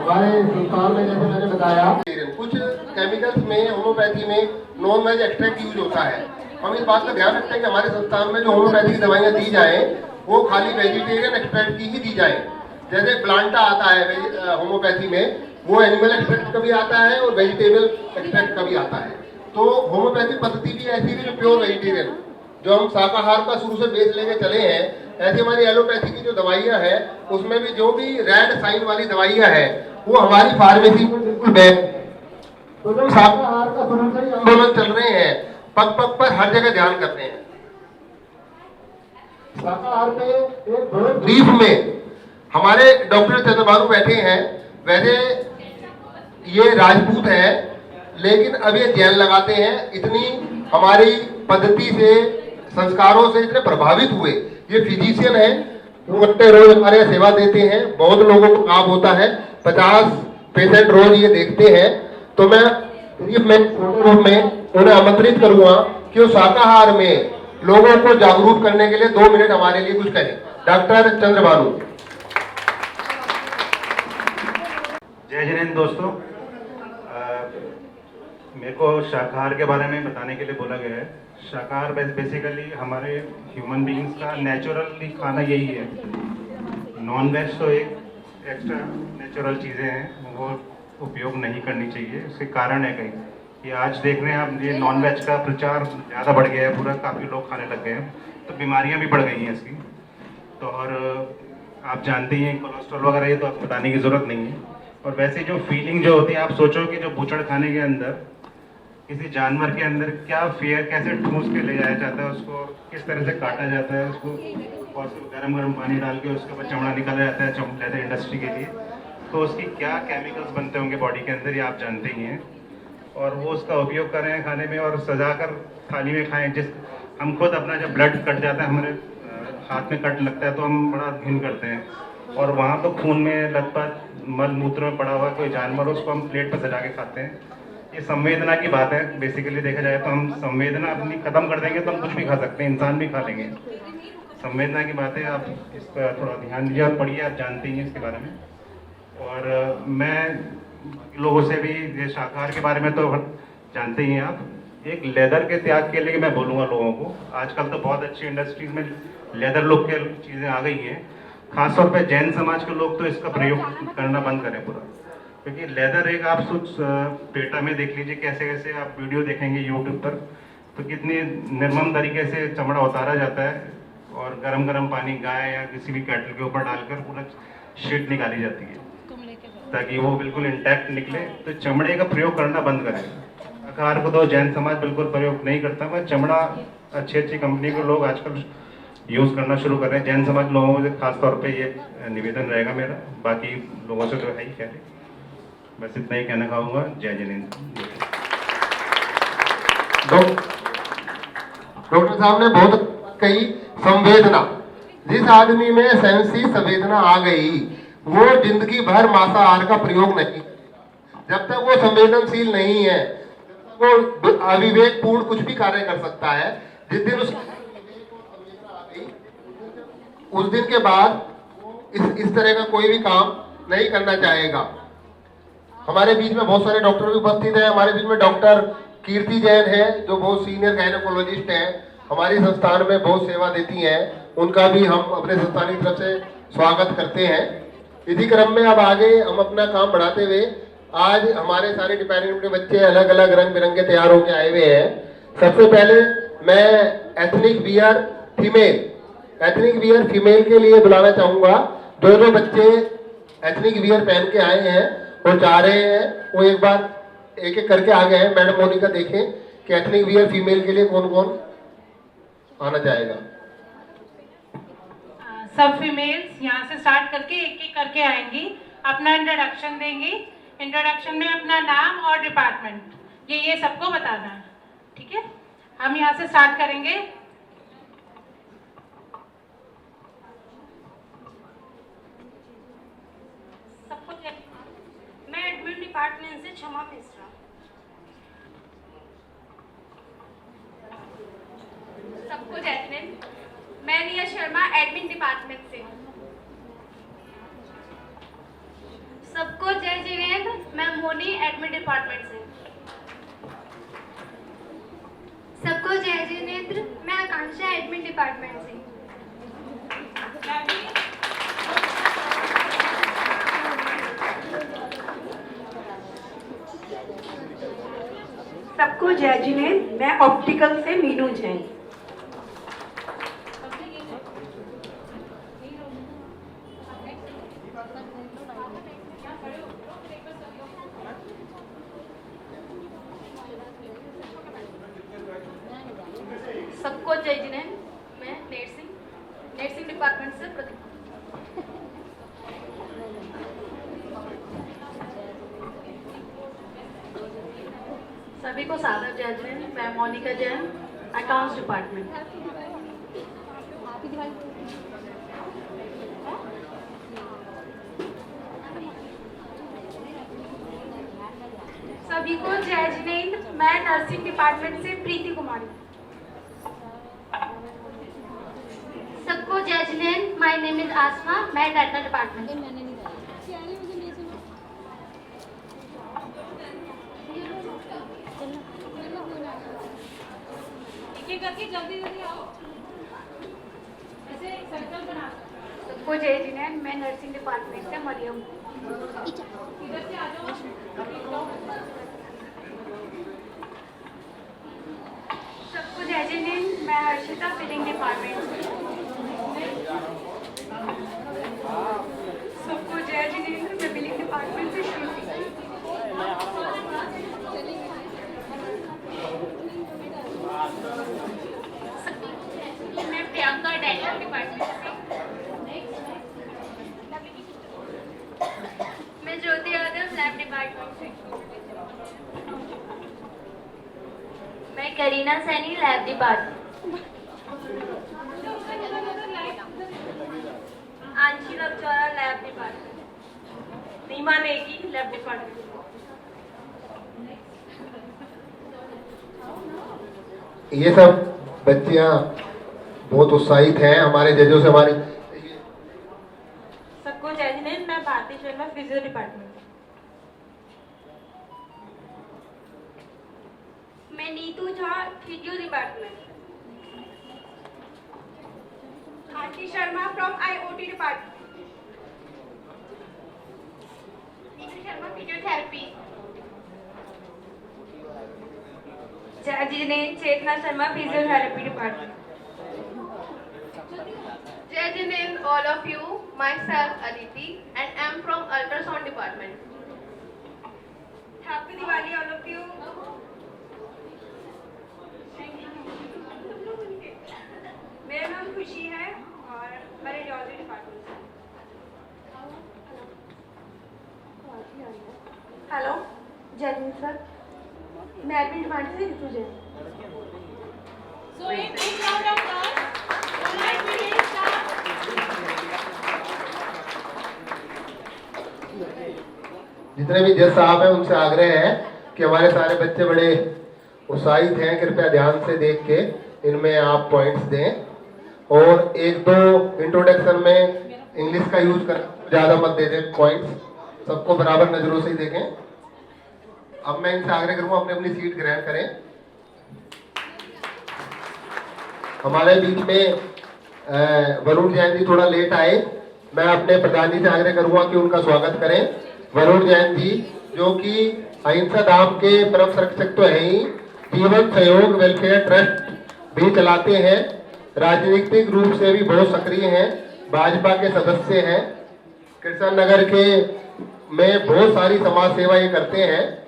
हमारे संस्थान में जैसे मैंने बताया कुछ केमिकल्स में होम्योपैथी में नॉन वेज एक्सट्रैक्ट यूज होता है। हम इस बात का ध्यान रखते हैं कि हमारे संस्थान में जो होम्योपैथी की दवाइयाँ दी जाए वो खाली वेजिटेरियन एक्सट्रैक्ट की ही दी जाए। जैसे प्लांटा आता है होम्योपैथी में, वो एनिमल एक्सट्रैक्ट का भी आता है और वेजिटेबल एक्सट्रैक्ट का भी आता है। तो होम्योपैथी पद्धति भी ऐसी भी जो प्योर वेजिटेरियन, जो हम शाकाहार का शुरू से बेस लेके चले हैं, ऐसी हमारी एलोपैथी की जो दवाइयाँ हैं उसमें भी जो भी रेड साइन वाली दवाइयाँ हैं वो हमारी फार्मेसी में बिल्कुल बैन। तो जो शाकाहार का शुरू से ही आंदोलन चल रहे हैं, पग पग पर हर जगह ध्यान करते हैं। शाकाहार में एक बड़े ब्रीफ में हमारे डॉक्टर चंद्रबाबू बैठे हैं। वैसे ये राजपूत है लेकिन अब ये जैन लगाते हैं। इतनी हमारी पद्धति से, संस्कारों से इतने प्रभावित हुए। ये फिजिशियन है, 2 घंटे रोज हमारे यहाँ सेवा देते हैं। बहुत लोगों को लाभ होता है, 50 पेशेंट रोज ये देखते हैं। तो मैं छोटे रूप में उन्हें आमंत्रित करूंगा कि वो शाकाहार में लोगों को जागरूक करने के लिए 2 मिनट हमारे लिए कुछ करें। डॉक्टर चंद्रबाबू। जय जिनेंद्र दोस्तों, मेरे को शाकाहार के बारे में बताने के लिए बोला गया है। शाकाहार बेसिकली हमारे ह्यूमन बीइंग्स का नेचुरली खाना यही है। नॉन वेज तो एक एक्स्ट्रा नेचुरल चीज़ें हैं, वो उपयोग नहीं करनी चाहिए। इसके कारण है कहीं कि आज देख रहे हैं आप, ये नॉन वेज का प्रचार ज़्यादा बढ़ गया है, पूरा काफ़ी लोग खाने लग गए हैं, तो बीमारियां भी बढ़ गई हैं इसकी। तो और आप जानते ही हैं कोलेस्ट्रॉल वगैरह, ये तो आपको बताने की ज़रूरत नहीं है। और वैसे जो फीलिंग जो होती है, आप सोचो कि जो बूचड़ खाने के अंदर किसी जानवर के अंदर क्या फियर, कैसे ठूस के ले जाया जाता है, उसको किस तरह से काटा जाता है, उसको गर्म गर्म पानी डाल के उसके ऊपर चमड़ा निकाला जाता है लेदर इंडस्ट्री के लिए, तो उसकी क्या केमिकल्स बनते होंगे बॉडी के अंदर, ये आप जानते ही हैं। और वो उसका उपयोग कर रहे हैं खाने में और सजा कर थाली में खाएं। हम खुद अपना जब ब्लड कट जाता है, हमारे हाथ में कट लगता है, तो हम बड़ा घिन करते हैं, और वहाँ तो खून में लथपथ मल मूत्र में पड़ा हुआ कोई जानवर, उसको हम प्लेट पर सजा के खाते हैं। ये संवेदना की बात है। बेसिकली देखा जाए तो हम संवेदना अपनी खत्म कर देंगे तो हम कुछ भी खा सकते हैं, इंसान भी खा लेंगे। संवेदना की बात है, आप इस पर थोड़ा ध्यान दीजिए और पढ़िए, आप जानते ही हैं इसके बारे में। और मैं लोगों से भी ये शाकाहार के बारे में तो जानते ही हैं आप, एक लेदर के त्याग के लिए मैं बोलूँगा लोगों को। आजकल तो बहुत अच्छी इंडस्ट्रीज में लेदर लुक के चीज़ें आ गई हैं, खासतौर पे जैन समाज के लोग तो इसका प्रयोग करना बंद करें पूरा, क्योंकि लेदर एक आप कुछ पेटा में देख लीजिए, कैसे कैसे आप वीडियो देखेंगे यूट्यूब पर, तो कितनी निर्मम तरीके से चमड़ा उतारा जाता है और गरम गरम पानी गाय या किसी भी कैटल के ऊपर डालकर पूरा शीट निकाली जाती है ताकि वो बिल्कुल इंटैक्ट निकले। तो चमड़े का प्रयोग करना बंद करें। शाकाहार को तो जैन समाज बिल्कुल प्रयोग नहीं करता, पर चमड़ा अच्छी अच्छी कंपनी के लोग आजकल यूज़ करना शुरू कर रहे हैं। जैन समाज लोगों से खासतौर पे ये निवेदन रहेगा मेरा, बाकी लोगों से तो है ही कह, बस इतना ही कहना चाहूँगा। जय जिनेंद्र। डॉक्टर साहब ने बहुत कही संवेदना, जिस आदमी में सेंसी संवेदना आ गई वो जिंदगी भर मांसाहार का प्रयोग नहीं, जब तक वो संवेदनशील नहीं है वो अविवेक पूर्ण कुछ भी कार्य कर सकता है। जिस दिन उस दिन के बाद इस तरह का कोई भी काम नहीं करना चाहेगा। हमारे बीच में बहुत सारे डॉक्टर भी उपस्थित हैं। हमारे बीच में डॉक्टर कीर्ति जैन है जो बहुत सीनियर गायनेकोलॉजिस्ट हैं, हमारी संस्थान में बहुत सेवा देती हैं, उनका भी हम अपने संस्थान की तरफ से स्वागत करते हैं। इसी क्रम में अब आगे हम अपना काम बढ़ाते हुए, आज हमारे सारे डिपार्टमेंट के बच्चे अलग अलग रंग बिरंगे तैयार होकर आए हुए हैं। सबसे पहले मैं एथनिक वियर फीमेल के लिए बुलाना चाहूंगा। दोनों बच्चे एथनिक वियर पहन के आए हैं और जा रहे हैं, वो एक बार एक एक करके आ गए हैं। मैडम मोनिका देखें कि एथनिक वियर फीमेल के लिए कौन कौन आना चाहेगा। सब फीमेल्स यहाँ से स्टार्ट करके एक एक करके आएंगी, अपना इंट्रोडक्शन देंगी। इंट्रोडक्शन में अपना नाम और डिपार्टमेंट ये सबको बताना है, ठीक है। हम यहाँ से स्टार्ट करेंगे। सबको मैं एडमिन डिपार्टमेंट से क्षमा मिश्रा। सबको जय जिनेंद्र, मैं रिया शर्मा एडमिन डिपार्टमेंट से। सबको जय जिनेंद्र, मैं मोनी एडमिन डिपार्टमेंट से। सबको जय जिनेंद्र, मैं आकांक्षा एडमिन डिपार्टमेंट से। सबको जय जिनेंद्र, मैं ऑप्टिकल से मीनू जैन। सबको जय जिनेंद्र, मैं नर्सिंग डिपार्टमेंट से प्रतिभा। सभी को सादर जय जिनेंद्र, मैं मोनिका जैन अकाउंट्स डिपार्टमेंट। सभी को जय जिनेंद्र, मैं नर्सिंग डिपार्टमेंट से प्रीति कुमारी। सबको जय जिनेंद्र, माय नेम इज आसमा, मैं डेंटल डिपार्टमेंट। एक करके जल्दी जल्दी आओ, ऐसे सर्कल बना। सबको जय जिनेंद्र, मैं नर्सिंग डिपार्टमेंट से मरियम। इधर से आ जाओ। सबको जय जिनेंद्र, मैं हर्षिता फिलिंग डिपार्टमेंट से। सबको जय जिनेंद्र, मैं बिलिंग डिपार्टमेंट से श्रुति। मैं प्रियंका डेंटल डिपार्टमेंट से। मैं Kareena Saini, lab department. Anshi Labchaura, lab department. Neema Negi, lab department. ये सब बच्चियां बहुत उत्साहित हैं हमारे जजों से। हमारे सबको जय जिनेंद्र। मैं भारती शर्मा, फिजियो डिपार्टमेंट। मैं Neetu Jha, physio department. Aarti Sharma from IoT department. Neetu Sharma, physiotherapy. जय जिनेंद्र, चेतना शर्मा, फिजियोथेरेपी डिपार्टमेंट। जय Jinendra all of you, myself Aditi and I am from ultrasound department. Happy Diwali all of you. मेरा नाम खुशी है और मैं रेडियोलॉजी डिपार्टमेंट से। हेलो, जय जिनेंद्र सर। मैं एडमिन डिपार्टमेंट से ऋतु जैन। जितने भी जज साहब हैं उनसे आग्रह है कि हमारे सारे बच्चे बड़े उत्साहित हैं, कृपया ध्यान से देख के इनमें आप पॉइंट्स दें। और एक दो इंट्रोडक्शन में इंग्लिश का यूज कर ज़्यादा मत दे दें पॉइंट्स, सबको बराबर नजरों से ही देखें। अब मैं इनसे आग्रह करूंगा अपनी अपनी सीट ग्रहण करें। हमारे बीच में वरुण जैन जी थोड़ा लेट आए, मैं अपने प्रधान जी से आग्रह करूंगा कि उनका स्वागत करें। वरुण जैन जी जो कि अहिंसा धाम के परम संरक्षक तो है ही, जीवन सहयोग वेलफेयर ट्रस्ट भी चलाते हैं, राजनीतिक रूप से भी बहुत सक्रिय हैं, भाजपा के सदस्य हैं, कृष्ण नगर के में बहुत सारी समाज सेवा ये करते हैं।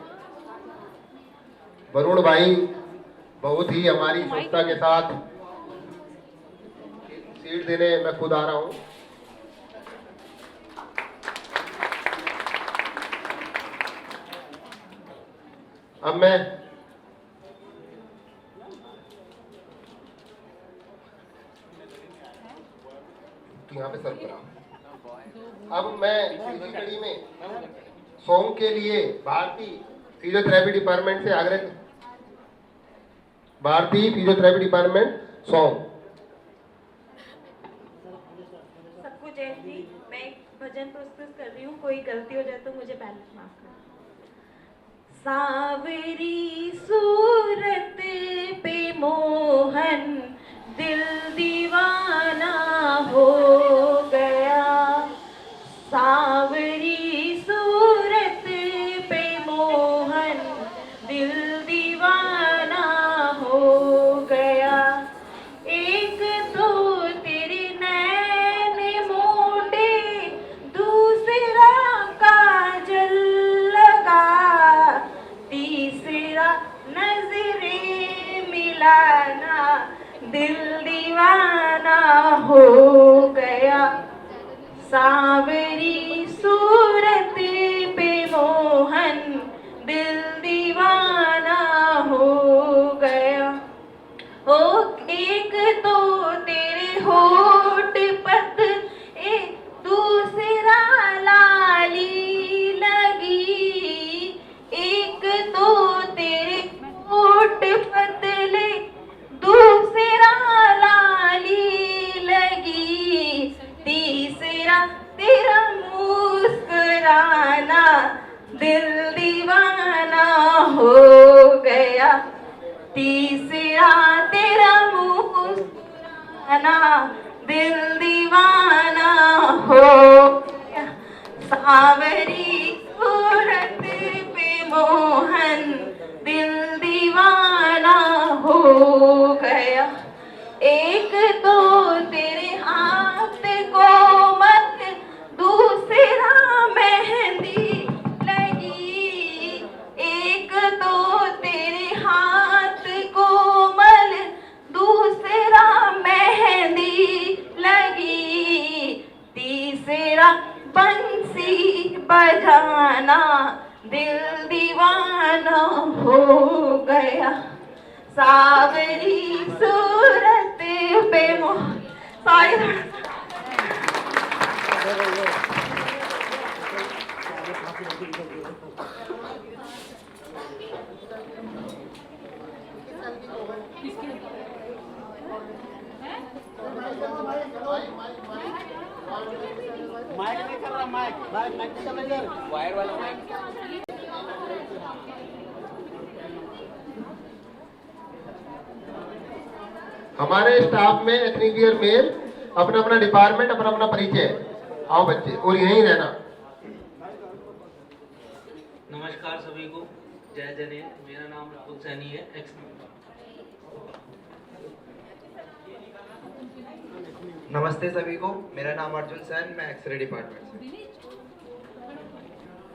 वरुण भाई बहुत ही हमारी संस्था के साथ सीट देने मैं खुद आ रहा हूं। अब मैं यहाँ पे सर करा। अब मैं इसी कड़ी में सोम के लिए भारतीय फिजियोथेरेपी डिपार्टमेंट से आग्रह, भारतीय फिजियोथेरेपी डिपार्टमेंट सोम। सबको जय जी। मैं एक भजन प्रस्तुत कर रही हूँ, कोई गलती हो जाए तो मुझे पहले माफ कर। सावरी सूरत पे मोहन दिल दीवाना हो गया, सावरी सूरत पे मोहन दिल दीवाना हो गया। एक तो तेरे नैन मोटे, दूसरा काजल लगा, तीसरा नजरे मिलाना, दिल दीवाना हो गया। सावरी सूरत पे मोहन दिल दीवाना हो गया। ओ एक तो तेरे होठ पत, एक दूसरा लाली लगी, एक तो तेरे होठ पतले, दूसरा लाली लगी, तीसरा तेरा मुस्कुराना, दिल दीवाना हो गया। तीसरा तेरा मुस्कुराना, दिल दीवाना हो गया। सावरी सूरत पे मोहन दिल दीवाना हो गया। एक तो तेरे हाथ कोमल, दूसरा मेहंदी लगी, एक तो तेरे हाथ कोमल, दूसरा मेहंदी लगी, तीसरा बंसी बजाना, दिल दीवाना हो गया, सावरी सूरत पे सारी हमारे स्टाफ में एथनिक वियर मेल, अपना अपना डिपार्टमेंट, अपना अपना परिचय। आओ बच्चे, और यहीं रहना। नमस्कार सभी को, जय जनेन। मेरा नाम राहुल सैनी है। नमस्ते सभी को, मेरा नाम अर्जुन सैन, मैं एक्सरे डिपार्टमेंट से।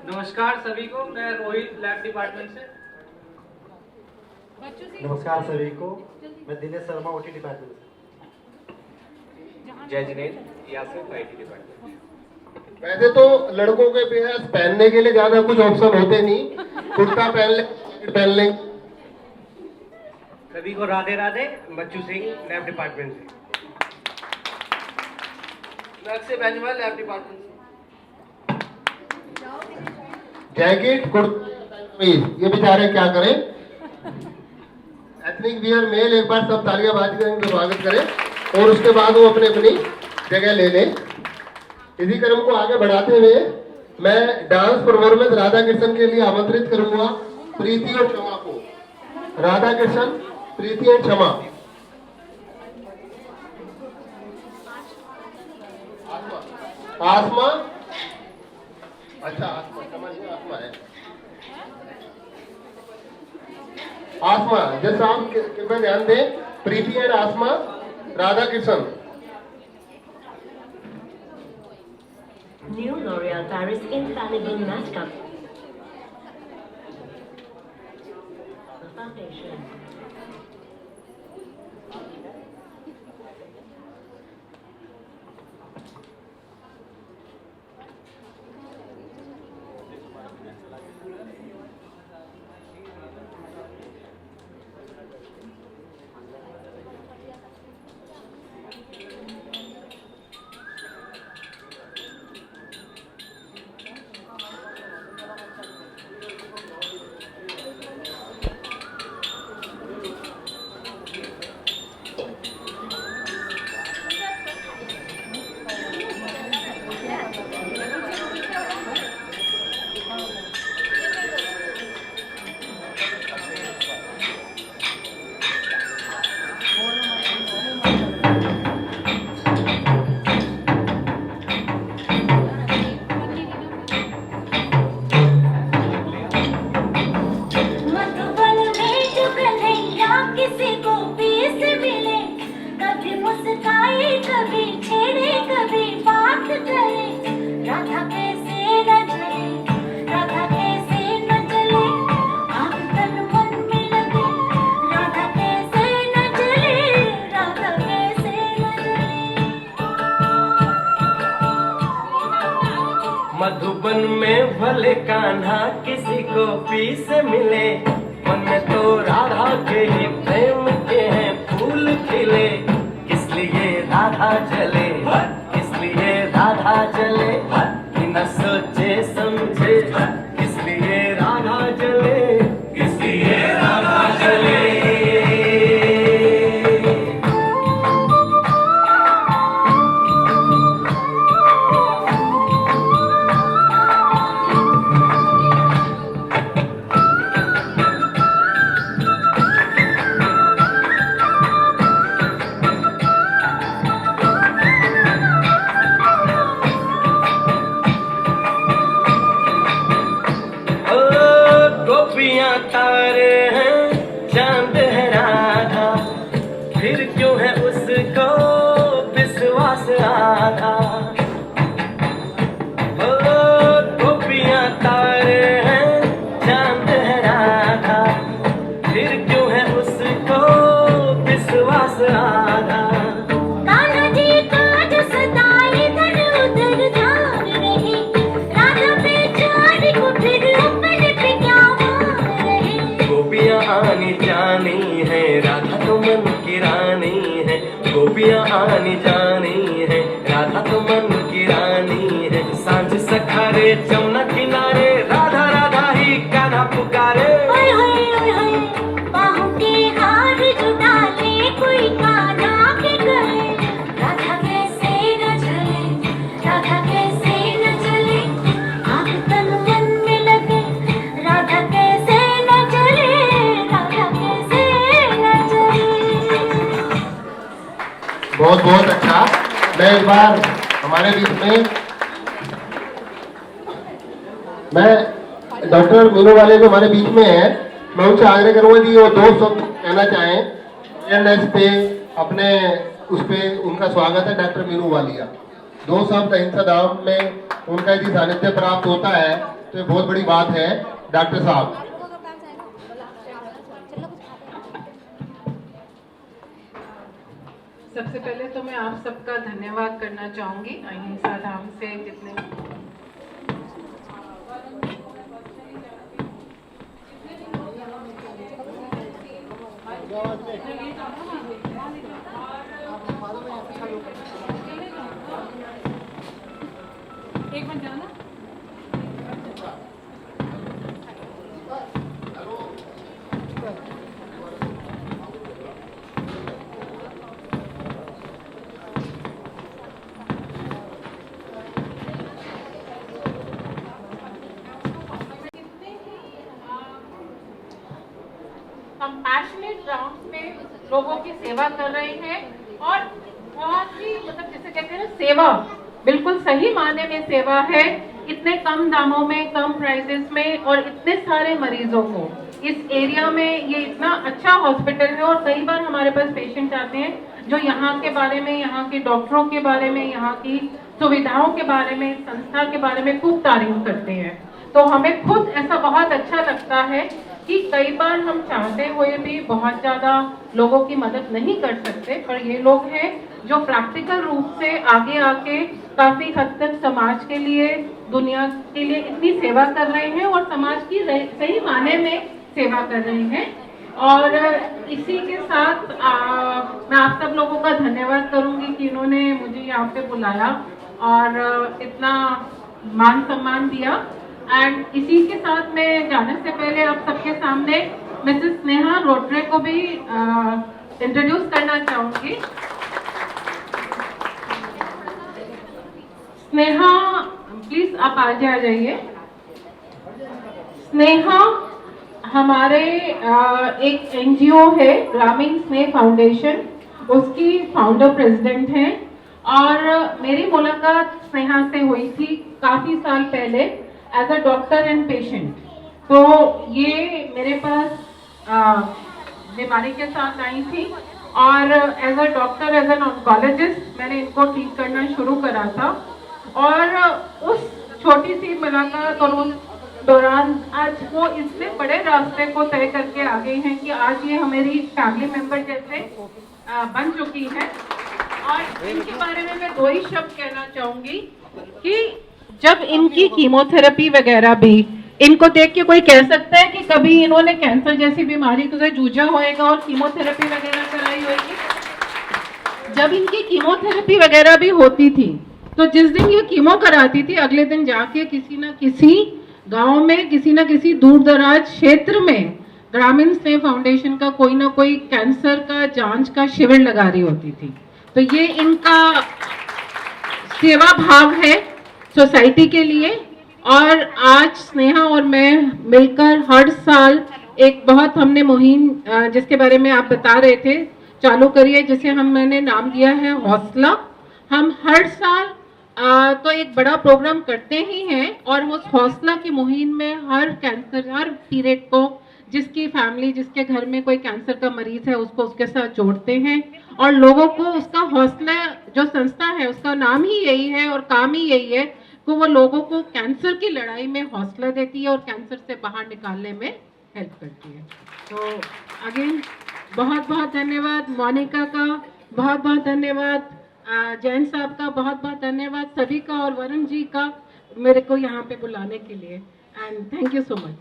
नमस्कार सभी को, मैं रोहित लैब डिपार्टमेंट से। नमस्कार सभी को, मैं दिनेश शर्मा ओटी डिपार्टमेंट से। जय जिनेन, यासिर आईटी डिपार्टमेंट। वैसे तो लड़कों के पास पहनने के लिए ज्यादा कुछ ऑप्शन होते नहीं, कुर्ता पहन ले। सभी को राधे राधे, बच्चू सिंह लैब डिपार्टमेंट से। अक्षय बेंजवाल लैब डिपार्टमेंट से। जैकेट कुर्ता, ये बेचारे क्या करें। एथनिक वियर मेल एक बार सब तालियां बाज कर स्वागत करें और उसके बाद वो अपनी अपनी जगह ले लें। इसी क्रम को आगे बढ़ाते हुए मैं डांस परफॉर्मेंस राधा कृष्ण के लिए आमंत्रित करूंगा प्रीति और क्षमा को। राधा कृष्ण, प्रीति और क्षमा। आसमा, अच्छा आसमा, क्षमा नहीं, आसमा है। आसमा, जैसा आप कृपया ध्यान दें, Preeti and Asma, Radha Krishna. New L'Oreal Paris Infallible Matte Cup. The foundation. Madhuban में भले कान्हा किसी को पी से मिले, मन तो राधा के ही प्रेम के हैं फूल खिले। किस लिए राधा जले, किस लिए राधा जले, बिना सोचे समझे, किस लिए राधा जले, किस लिए राधा जले। तारे हैं, चांद है राधा, फिर क्यों है उसको विश्वास आधा। ओ गोपियां तारे हैं, चांद है राधा, फिर क्यों है उसको विश्वास आधा। कान्हा जी का जो सताए इधर उधर ध्यान रहे, राधा बेचारी को फिर अपने जमुना किनारे राधा राधा ही कान्हा पुकारे। ओए होए ओए होए, बाहों के हार जो डाले कोई कान्हा के गले। राधा कैसे न चले, राधा कैसे न चले, आग तन मन में लगे। राधा कैसे न चले, राधा कैसे न चले। बहुत बहुत अच्छा। मैं एक बार हमारे बीच में मैं डॉक्टर मीनू वाले जो हमारे बीच में है, मैं उनसे आग्रह करूंगा कि वो 2 शब्द कहना चाहें एयरनेस पे, अपने उस पे उनका स्वागत है डॉक्टर मीनू वालिया। 2 शब्द अहिंसा धाम में उनका यदि सानिध्य प्राप्त होता है तो ये बहुत बड़ी बात है। डॉक्टर साहब। सबसे पहले तो मैं आप सबका धन्यवाद करना चाहूँगी अहिंसा धाम से जितने एक मिनट जाना। कंपैशनेट ग्राउंड्स पे लोगों की सेवा कर रहे हैं और बहुत ही मतलब जैसे कहते हैं ना, सेवा बिल्कुल सही मायने में सेवा है। इतने कम दामों में, कम प्राइसेस में और इतने सारे मरीजों को इस एरिया में, ये इतना अच्छा हॉस्पिटल है। और कई बार हमारे पास पेशेंट आते हैं जो यहाँ के बारे में, यहाँ के डॉक्टरों के बारे में, यहाँ की सुविधाओं के बारे में, संस्था के बारे में खूब तारीफ करते हैं। तो हमें खुद ऐसा बहुत अच्छा लगता है कि कई बार हम चाहते हुए भी बहुत ज़्यादा लोगों की मदद नहीं कर सकते, पर ये लोग हैं जो प्रैक्टिकल रूप से आगे आके काफ़ी हद तक समाज के लिए, दुनिया के लिए इतनी सेवा कर रहे हैं और समाज की सही माने में सेवा कर रहे हैं। और इसी के साथ मैं आप सब लोगों का धन्यवाद करूंगी कि इन्होंने मुझे यहाँ पे बुलाया और इतना मान सम्मान दिया। एंड इसी के साथ मैं जाने से पहले आप सबके सामने मिसेस स्नेहा रोड्रे को भी इंट्रोड्यूस करना चाहूंगी। स्नेहा प्लीज आप आगे आ जाइए। स्नेहा हमारे एक एनजीओ है ग्रामीण स्नेह फाउंडेशन, उसकी फाउंडर प्रेसिडेंट हैं और मेरी मुलाकात स्नेहा से हुई थी काफ़ी साल पहले as a doctor and patient. तो ये मेरे पास बीमारी के साथ आई थी और as a doctor, as an oncologist मैंने इनको ट्रीट करना शुरू करा था। और उस छोटी सी मुलाकात और उस दौरान आज वो इतने बड़े रास्ते को तय करके आ गई हैं कि आज ये हमारी फैमिली मेंबर जैसे बन चुकी है। और इनके बारे में मैं 2 ही शब्द कहना चाहूंगी कि जब इनकी कीमोथेरेपी वगैरह भी, इनको देख के कोई कह सकता है कि कभी इन्होंने कैंसर जैसी बीमारी से जूझा होएगा और कीमोथेरेपी वगैरह कराई होगी। जब इनकी कीमोथेरेपी वगैरह भी होती थी तो जिस दिन ये कीमो कराती थी अगले दिन जाके किसी ना किसी गांव में, किसी ना किसी दूर दराज क्षेत्र में ग्रामीण स्नेह फाउंडेशन का कोई ना कोई कैंसर का जांच का शिविर लगा रही होती थी। तो ये इनका सेवा भाव है सोसाइटी के लिए। और आज स्नेहा और मैं मिलकर हर साल एक बहुत हमने मुहिम जिसके बारे में आप बता रहे थे चालू करिए, जिसे मैंने नाम दिया है हौसला। हम हर साल तो एक बड़ा प्रोग्राम करते ही हैं और उस हौसला की मुहिम में हर कैंसर, हर पीरियड को जिसकी फैमिली, जिसके घर में कोई कैंसर का मरीज है उसको उसके साथ जोड़ते हैं और लोगों को उसका हौसला, जो संस्था है उसका नाम ही यही है और काम ही यही है कि वो लोगों को कैंसर की लड़ाई में हौसला देती है और कैंसर से बाहर निकालने में हेल्प करती है। तो अगेन बहुत बहुत धन्यवाद मोनिका का, बहुत बहुत धन्यवाद जैन साहब का, बहुत बहुत धन्यवाद सभी का और वरुण जी का मेरे को यहाँ पे बुलाने के लिए। And thank you so much.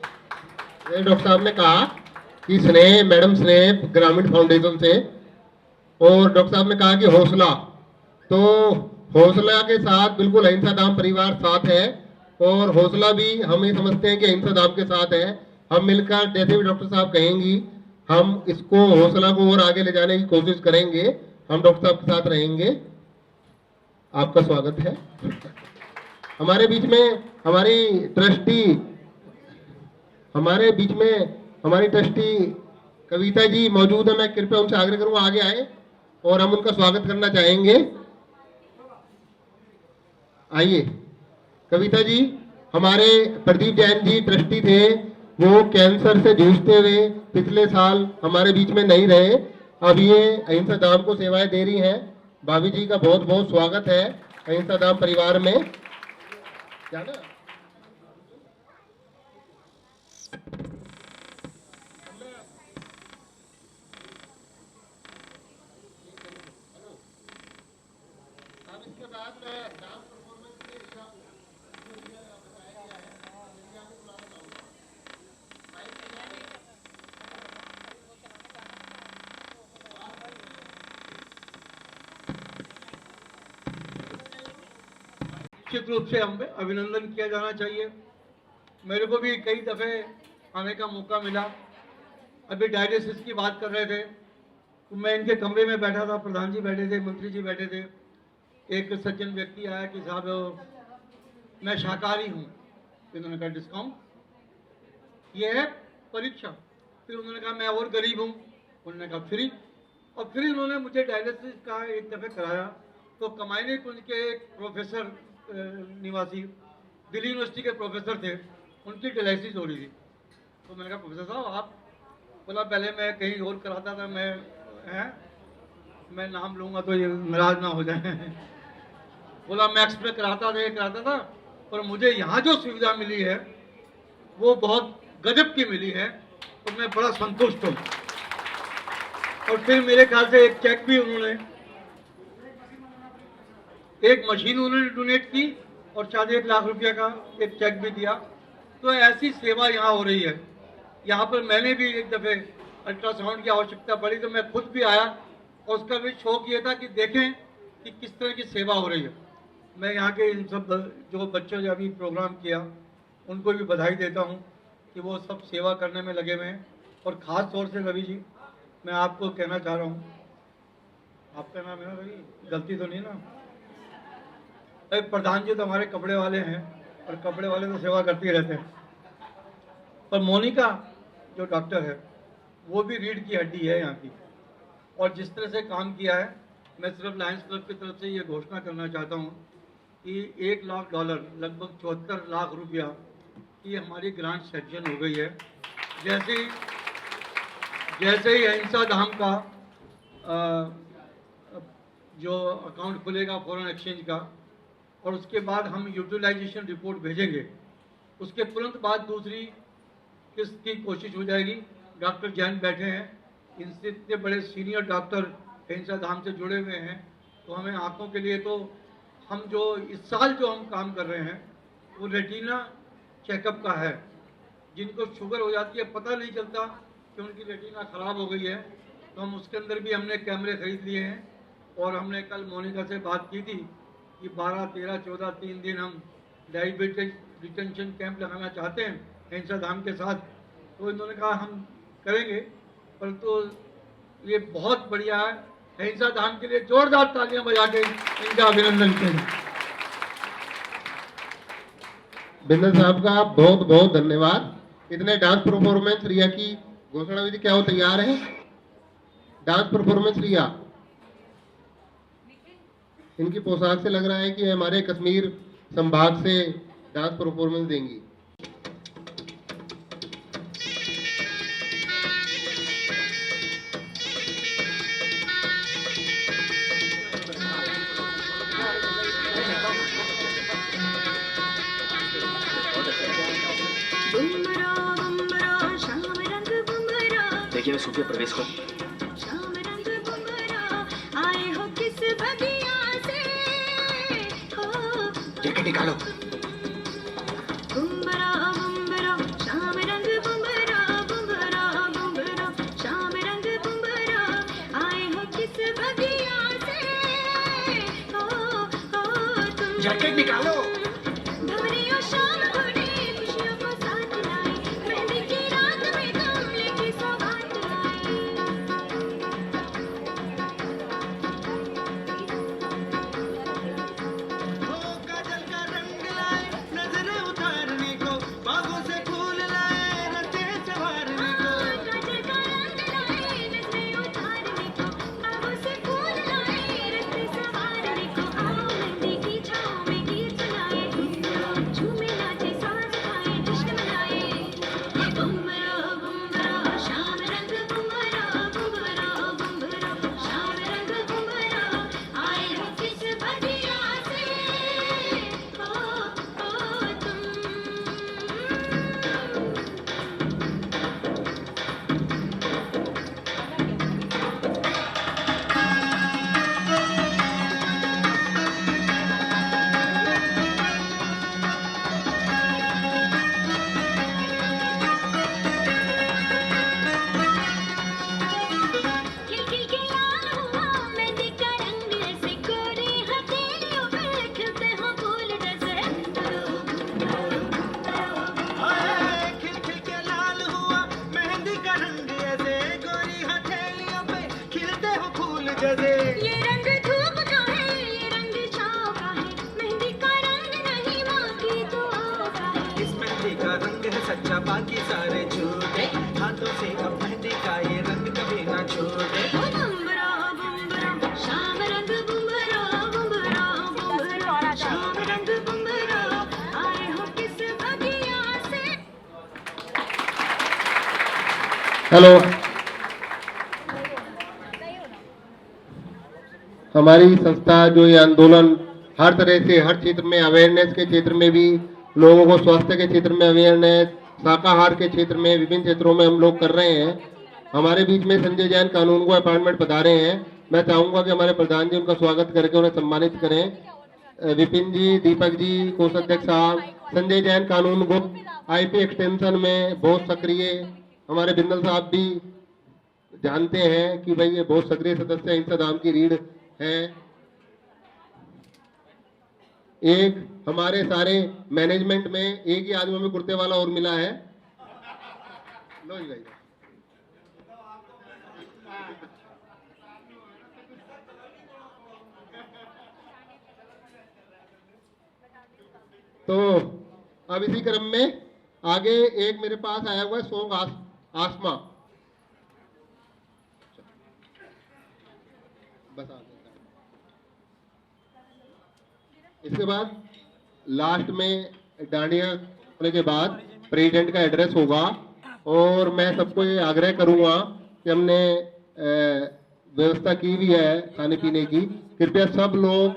Doctor साहब ने कहा कि स्नेह, मैडम स्नेह ग्रामीण फाउंडेशन से, और डॉक्टर साहब ने कहा कि हौसला, तो हौसला के साथ बिल्कुल अहिंसा धाम परिवार साथ है। और हौसला भी हम ये समझते हैं कि अहिंसा धाम के साथ है। हम मिलकर, जैसे भी डॉक्टर साहब कहेंगी, हम इसको हौसला को और आगे ले जाने की कोशिश करेंगे। हम डॉक्टर साहब के साथ रहेंगे। आपका स्वागत है। हमारे बीच में हमारी ट्रस्टी कविता जी मौजूद है। मैं कृपया उनसे आग्रह करूंगा आगे आए और हम उनका स्वागत करना चाहेंगे। आइए कविता जी। हमारे प्रदीप जैन जी ट्रस्टी थे, वो कैंसर से जूझते हुए पिछले साल हमारे बीच में नहीं रहे, अब ये अहिंसा धाम को सेवाएं दे रही हैं। भाभी जी का बहुत बहुत स्वागत है अहिंसा धाम परिवार में। क्या ना निश्चित रूप से हम अभिनंदन किया जाना चाहिए। मेरे को भी कई दफ़े आने का मौका मिला। अभी डायलिसिस की बात कर रहे थे तो मैं इनके कमरे में बैठा था, प्रधान जी बैठे थे, मंत्री जी बैठे थे। एक सज्जन व्यक्ति आया कि साहब मैं शाकाहारी हूँ। इन्होंने कहा डिस्काउंट, ये है परीक्षा। फिर उन्होंने कहा मैं और गरीब हूँ, उन्होंने कहा फ्री। और फिर उन्होंने मुझे डायलिसिस का एक दफ़े कराया तो कमायनी कुंज के एक प्रोफेसर निवासी दिल्ली यूनिवर्सिटी के प्रोफेसर थे, उनकी डायलिसिस हो रही थी। तो मैंने कहा प्रोफेसर साहब आप, बोला पहले मैं कहीं और कराता था, मैं नाम लूँगा तो ये नाराज ना हो जाए। बोला मैक्स पे कराता था पर मुझे यहाँ जो सुविधा मिली है वो बहुत गजब की मिली है, तो मैं बड़ा संतुष्ट हूँ। और फिर मेरे ख्याल से एक चेक भी उन्होंने, एक मशीन उन्होंने डोनेट की और शायद 1 लाख रुपया का एक चेक भी दिया। तो ऐसी सेवा यहाँ हो रही है। यहाँ पर मैंने भी एक दफ़े अल्ट्रासाउंड की आवश्यकता पड़ी तो मैं खुद भी आया और उसका भी शौक ये था कि देखें कि किस तरह की सेवा हो रही है। मैं यहाँ के इन सब जो बच्चों ने अभी प्रोग्राम किया उनको भी बधाई देता हूँ कि वो सब सेवा करने में लगे हुए हैं। और ख़ास तौर से रवि जी, मैं आपको कहना चाह रहा हूँ, आपका नाम है ना रवि, गलती तो नहीं ना? अरे प्रधान जी तो हमारे कपड़े वाले हैं और कपड़े वाले तो सेवा करते ही रहते हैं, पर मोनिका जो डॉक्टर है वो भी रीढ़ की हड्डी है यहाँ की। और जिस तरह से काम किया है, मैं सिर्फ लायंस क्लब की तरफ से ये घोषणा करना चाहता हूँ कि $1 लाख लगभग 74 लाख रुपया की हमारी ग्रांट सेक्शन हो गई है। जैसे ही अहिंसा धाम का जो अकाउंट खुलेगा फॉरेन एक्सचेंज का, और उसके बाद हम यूटिलाइजेशन रिपोर्ट भेजेंगे, उसके तुरंत बाद दूसरी किस्त की कोशिश हो जाएगी। डॉक्टर जैन बैठे हैं, इनसे इतने बड़े सीनियर डॉक्टर अहिंसा धाम से जुड़े हुए हैं, तो हमें आँखों के लिए तो हम जो इस साल जो हम काम कर रहे हैं वो रेटिना चेकअप का है। जिनको शुगर हो जाती है पता नहीं चलता कि उनकी रेटिना ख़राब हो गई है, तो हम उसके अंदर भी हमने कैमरे खरीद लिए हैं। और हमने कल मोनिका से बात की थी कि 12, 13, 14 3 दिन हम डायबिटीज डिटेंशन कैंप लगाना चाहते हैं अहिंसा धाम के साथ। तो इन्होंने कहा हम करेंगे, परंतु तो ये बहुत बढ़िया है। अहिंसा धाम के लिए जोरदार तालियां बजा के इनका अभिनंदन करें। बिंदल साहब का बहुत बहुत धन्यवाद। इतने डांस परफॉर्मेंस रिया की घोषणा विधि क्या हो तैयार है? डांस परफॉर्मेंस रिया, इनकी पोशाक से लग रहा है कि हमारे कश्मीर संभाग से डांस परफॉर्मेंस देंगी। देखिए मैं सूफिया प्रवेश को जैकेट निकालो। जैकेट निकालो। सच्चा बाकी सारे झूठे, हाथों से अब मेहंदी का ये रंग कभी ना छूटे। बुम्बरा बुम्बरा शाम रंग बुम्बरा बुम्बरा बुम्बरा शाम रंग बुम्बरा आए हो किस बगिया से। हेलो, हमारी संस्था जो ये आंदोलन हर तरह से हर क्षेत्र में अवेयरनेस के क्षेत्र में भी लोगों को स्वास्थ्य के क्षेत्र में अवेयरनेस, शाकाहार के क्षेत्र में विभिन्न क्षेत्रों में हम लोग कर रहे हैं। हमारे बीच में संजय जैन कानून को अपॉइंटमेंट पधारे हैं। मैं चाहूँगा कि हमारे प्रधान जी उनका स्वागत करके उन्हें सम्मानित करें। विपिन जी, दीपक जी, कोषाध्यक्ष साहब, संजय जैन कानून को आईपी एक्सटेंशन में बहुत सक्रिय, हमारे बिंदल साहब भी जानते हैं कि भाई ये बहुत सक्रिय सदस्य अहिंसा धाम की रीढ़ है। एक हमारे सारे मैनेजमेंट में एक ही आदमी में कुर्ते वाला और मिला है। लो जी भाई, तो अब इसी क्रम में आगे एक मेरे पास आया हुआ है सॉन्ग आसमा। बस आ इसके बाद लास्ट में डांडिया होने के बाद प्रेसिडेंट का एड्रेस होगा और मैं सबको ये आग्रह करूंगा कि हमने व्यवस्था की भी है खाने पीने की, कृपया सब लोग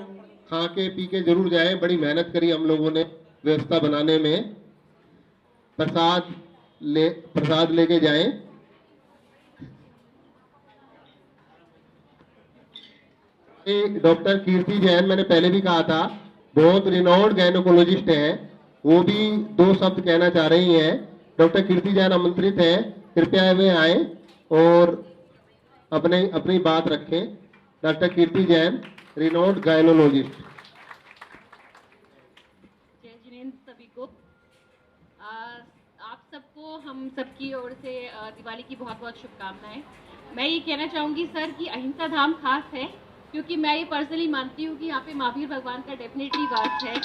खा के पी के जरूर जाएं। बड़ी मेहनत करी हम लोगों ने व्यवस्था बनाने में। प्रसाद लेके जाएं। डॉक्टर कीर्ति जैन, मैंने पहले भी कहा था, बहुत रिनाउंड गायनोकोलॉजिस्ट हैं, वो भी 2 शब्द कहना चाह रही हैं। डॉक्टर कीर्ति जैन आमंत्रित हैं, कृपया वे आए और अपनी बात रखें। Doctor Kirti Jain, renowned gynaecologist. जय जिनेंद्र सभी को। आप सबको हम सबकी ओर से दिवाली की बहुत बहुत शुभकामनाएं। मैं ये कहना चाहूँगी सर कि अहिंसा धाम खास है क्योंकि मैं ये पर्सनली मानती हूँ कि यहाँ पे महावीर भगवान का डेफिनेटली वास है।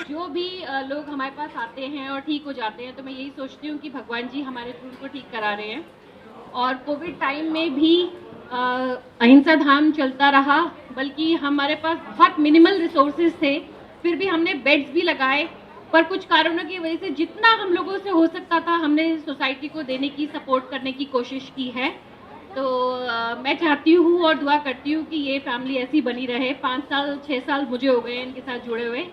जो भी लोग हमारे पास आते हैं और ठीक हो जाते हैं, तो मैं यही सोचती हूँ कि भगवान जी हमारे थ्रू उनको ठीक करा रहे हैं। और कोविड टाइम में भी अहिंसा धाम चलता रहा, बल्कि हमारे पास बहुत मिनिमल रिसोर्सेज थे, फिर भी हमने बेड्स भी लगाए, पर कुछ कारणों की वजह से जितना हम लोगों से हो सकता था हमने सोसाइटी को देने की, सपोर्ट करने की कोशिश की है। तो मैं चाहती हूँ और दुआ करती हूँ कि ये फैमिली ऐसी बनी रहे। 5 साल 6 साल मुझे हो गए इनके साथ जुड़े हुए,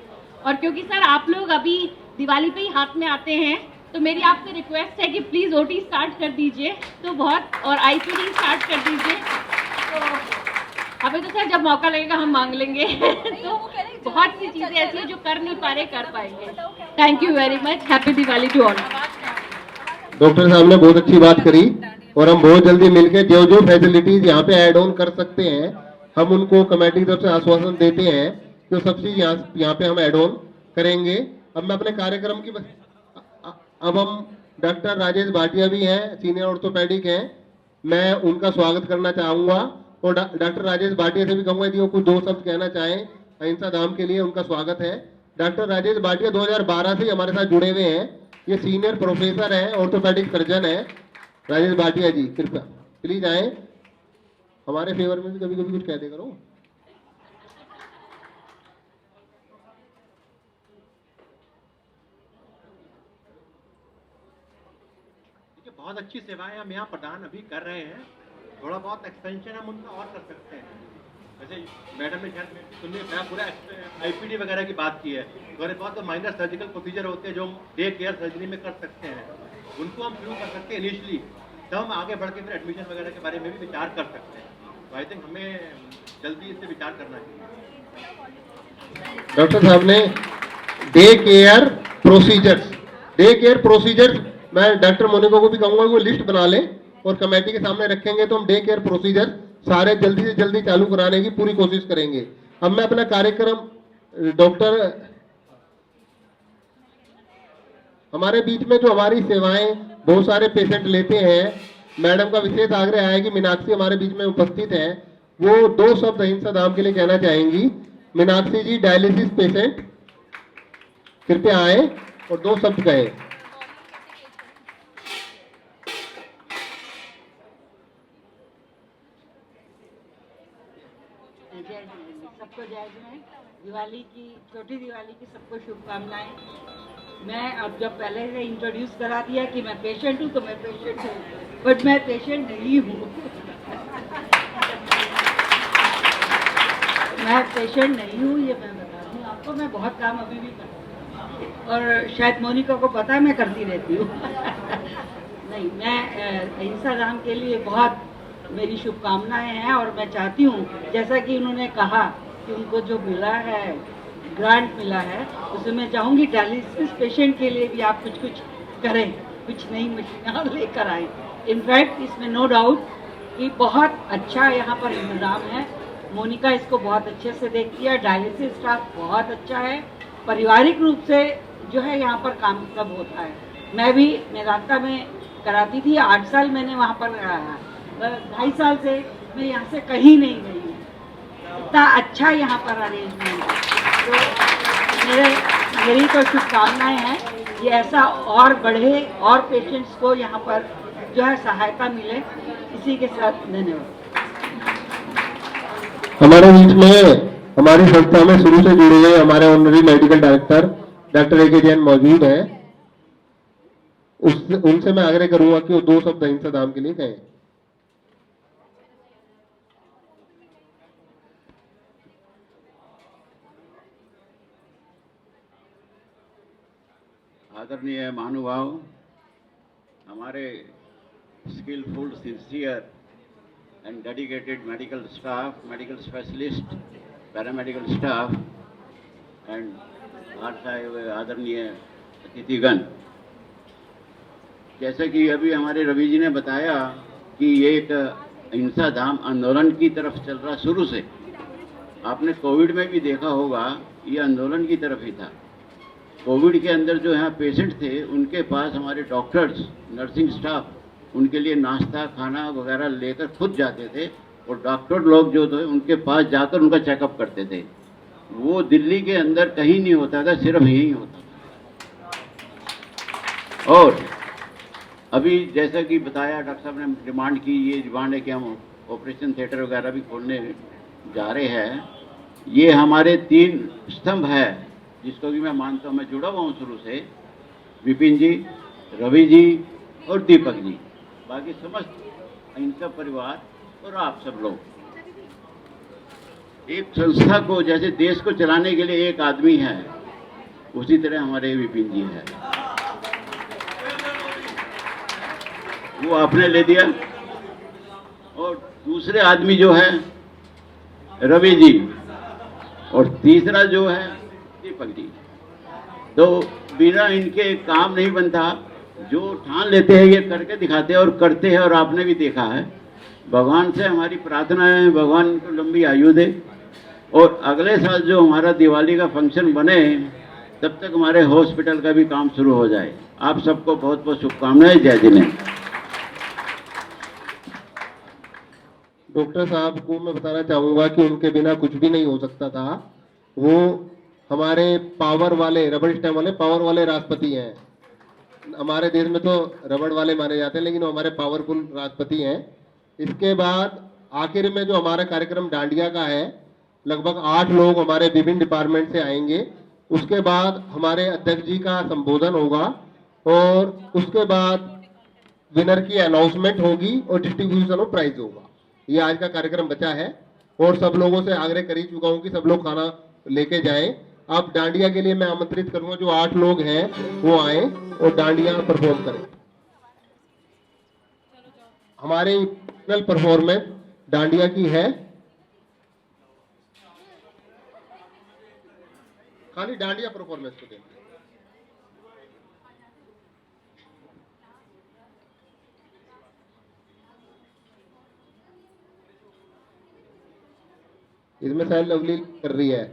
और क्योंकि सर आप लोग अभी दिवाली पे ही हाथ में आते हैं, तो मेरी आपसे रिक्वेस्ट है कि प्लीज़ ओटी स्टार्ट कर दीजिए तो बहुत, और आईपीडी स्टार्ट कर दीजिए। तो अभी तो सर जब मौका लगेगा हम मांग लेंगे। तो बहुत सी चीज़ें ऐसी हैं जो कर नहीं पा रहे, कर पाएंगे। Thank you very much. Happy Diwali to all. Doctor साहब ने बहुत अच्छी बात करी और हम बहुत जल्दी मिलकर जो जो फैसिलिटीज यहाँ पे ऐड ऑन कर सकते हैं हम उनको कमेटी की तरफ से आश्वासन देते हैं कि सब चीज यहाँ पे हम ऐड ऑन करेंगे। अब मैं अपने कार्यक्रम की अब हम डॉक्टर राजेश भाटिया भी हैं, सीनियर ऑर्थोपेडिक हैं, मैं उनका स्वागत करना चाहूँगा और डॉक्टर राजेश भाटिया से भी कहूँगा यदि वो कुछ 2 शब्द कहना चाहें अहिंसा धाम के लिए, उनका स्वागत है। डॉक्टर राजेश भाटिया 2012 से हमारे साथ जुड़े हुए हैं, ये सीनियर प्रोफेसर हैं, ऑर्थोपेडिक सर्जन है। राजेश भाटिया जी कृपया प्लीज आए, हमारे फेवर में भी कभी कभी कुछ कह दे करो। बहुत अच्छी सेवाएं हम यहाँ प्रदान अभी कर रहे हैं, थोड़ा बहुत एक्सपेंशन हम उनका और कर सकते हैं। जैसे मैडम ने सुनने पूरा आईपीडी वगैरह की बात की है, थोड़े बहुत तो माइनर सर्जिकल प्रोसीजर होते हैं जो डे केयर सर्जरी में कर सकते हैं, उनको हम शुरू कर सकते हैं इनिशियली, तब हम आगे बढ़ के फिर एडमिशन वगैरह के बारे में भी विचार कर सकते हैं। तो आई थिंक हमें जल्दी इस पर विचार करना चाहिए। डॉक्टर साहब ने डे केयर प्रोसीजर्स मैं डॉक्टर मोनिको को भी कहूंगा वो लिस्ट बना लें और कमेटी के सामने रखेंगे, तो हम डे केयर प्रोसीजर सारे जल्दी से जल्दी चालू कराने की पूरी कोशिश करेंगे। अब मैं अपना कार्यक्रम डॉक्टर हमारे बीच में जो हमारी सेवाएं बहुत सारे पेशेंट लेते हैं, मैडम का विशेष आग्रह है कि मीनाक्षी हमारे बीच में उपस्थित है, वो 2 शब्द अहिंसा धाम के लिए कहना चाहेंगी। मीनाक्षी जी डायलिसिस पेशेंट कृपया आए और 2 शब्द कहें। में दिवाली की, छोटी दिवाली की सबको शुभकामनाएं। मैं अब जब पहले से इंट्रोड्यूस करा दिया कि मैं पेशेंट हूँ, तो मैं पेशेंट हूँ, बट मैं पेशेंट नहीं हूँ। मैं पेशेंट नहीं हूँ, ये मैं बता दूँ आपको। मैं बहुत काम अभी भी करती हूँ और शायद मोनिका को पता है मैं करती रहती हूँ। नहीं, मैं अहिंसा धाम के लिए बहुत मेरी शुभकामनाएं हैं और मैं चाहती हूँ, जैसा कि उन्होंने कहा कि उनको जो मिला है, ग्रांट मिला है, उसमें मैं चाहूँगी डायलिसिस पेशेंट के लिए भी आप कुछ कुछ करें, कुछ नई मशीनें लेकर आए। इनफैक्ट इसमें नो डाउट कि बहुत अच्छा यहाँ पर इंतज़ाम है। मोनिका इसको बहुत अच्छे से देखती है, डायलिसिस स्टाफ बहुत अच्छा है, पारिवारिक रूप से जो है यहाँ पर काम सब होता है। मैं भी मेदांता में कराती थी, 8 साल मैंने वहाँ पर कराया, 2.5 साल से मैं यहाँ से कहीं नहीं गई हूँ। इतना अच्छा यहाँ पर अरेंजमेंट है। तो मेरी तो शुभकामनाएं हैं कि ऐसा और बढ़े और पेशेंट्स को यहाँ पर जो है सहायता मिले। इसी के साथ धन्यवाद। हमारे बीच में हमारी संस्था में शुरू से जुड़े हुए हमारे honorary medical director doctor A K Jain मौजूद हैं। उनसे मैं आग्रह करूंगा कि वो 2 शब्द अहिंसा धाम के लिए कहें। आदरणीय महानुभाव, हमारे skilful, sincere and dedicated medical staff, medical specialist, paramedical staff and आदरणीय अतिथिगण, जैसे कि अभी हमारे रवि जी ने बताया कि ये एक अहिंसा धाम आंदोलन की तरफ चल रहा शुरू से। आपने कोविड में भी देखा होगा, ये आंदोलन की तरफ ही था। कोविड के अंदर जो यहाँ पेशेंट थे, उनके पास हमारे डॉक्टर्स, नर्सिंग स्टाफ उनके लिए नाश्ता खाना वगैरह लेकर खुद जाते थे और डॉक्टर लोग जो थे उनके पास जाकर उनका चेकअप करते थे। वो दिल्ली के अंदर कहीं नहीं होता था, सिर्फ यहीं होता था। और अभी जैसा कि बताया डॉक्टर साहब ने डिमांड की, ये डिमांड है कि हम ऑपरेशन थिएटर वगैरह भी खोलने जा रहे हैं। ये हमारे 3 स्तंभ है जिसको भी मैं मानता हूँ, मैं जुड़ा हुआ हूँ शुरू से, विपिन जी, रवि जी और दीपक जी, बाकी समस्त अहिंसा परिवार और आप सब लोग। एक संस्था को, जैसे देश को चलाने के लिए एक आदमी है, उसी तरह हमारे विपिन जी है। वो आपने ले दिया। और दूसरे आदमी जो है रवि जी, और तीसरा जो है दीपक जी। तो बिना इनके काम नहीं बनता। जो ठान लेते हैं ये करके दिखाते हैं और करते हैं, और आपने भी देखा है। भगवान से हमारी प्रार्थना है, भगवान को लंबी आयु दे और अगले साल जो हमारा दिवाली का फंक्शन बने, तब तक हमारे हॉस्पिटल का भी काम शुरू हो जाए। आप सबको बहुत बहुत शुभकामनाएं। जय जिनेंद्र। डॉक्टर साहब को मैं बताना चाहूंगा कि उनके बिना कुछ भी नहीं हो सकता था। वो हमारे पावर वाले, रबड़ स्टैम्प वाले, पावर वाले राष्ट्रपति हैं। हमारे देश में तो रबड़ वाले माने जाते हैं, लेकिन वो हमारे पावरफुल राष्ट्रपति हैं। इसके बाद आखिर में जो हमारा कार्यक्रम डांडिया का है, लगभग 8 लोग हमारे विभिन्न डिपार्टमेंट से आएंगे। उसके बाद हमारे अध्यक्ष जी का संबोधन होगा और उसके बाद विनर की अनाउंसमेंट होगी और डिस्ट्रीब्यूशन ऑफ प्राइज होगा। ये आज का कार्यक्रम बचा है और सब लोगों से आग्रह कर ही चुका हूँ कि सब लोग खाना लेके जाएं। अब डांडिया के लिए मैं आमंत्रित करूंगा, जो 8 लोग हैं वो आए और डांडिया परफॉर्म करें। हमारी फाइनल परफॉर्मेंस डांडिया की है। खाली डांडिया परफॉर्मेंस को दें। इसमें शायद लवली कर रही है।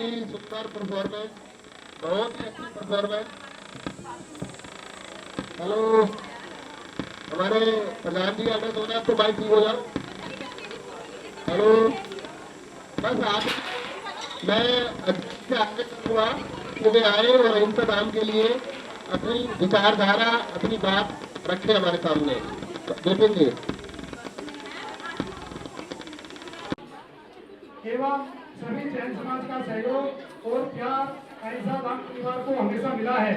ही सुंदर परफॉर्मेंस, बहुत ही अच्छी परफॉर्मेंस। हेलो हमारे प्रधान जी, अगर सोना आपको बाइक ठीक हो जाओ। हेलो बस आगे मैं अच्छे आगे करूँगा कि वे आए और अहिंसा धाम के लिए अपनी विचारधारा, अपनी बात रखे हमारे सामने। विपिन जी। एवं सभी जैन समाज का सहयोग और प्यार अहिंसा धाम परिवार को हमेशा मिला है।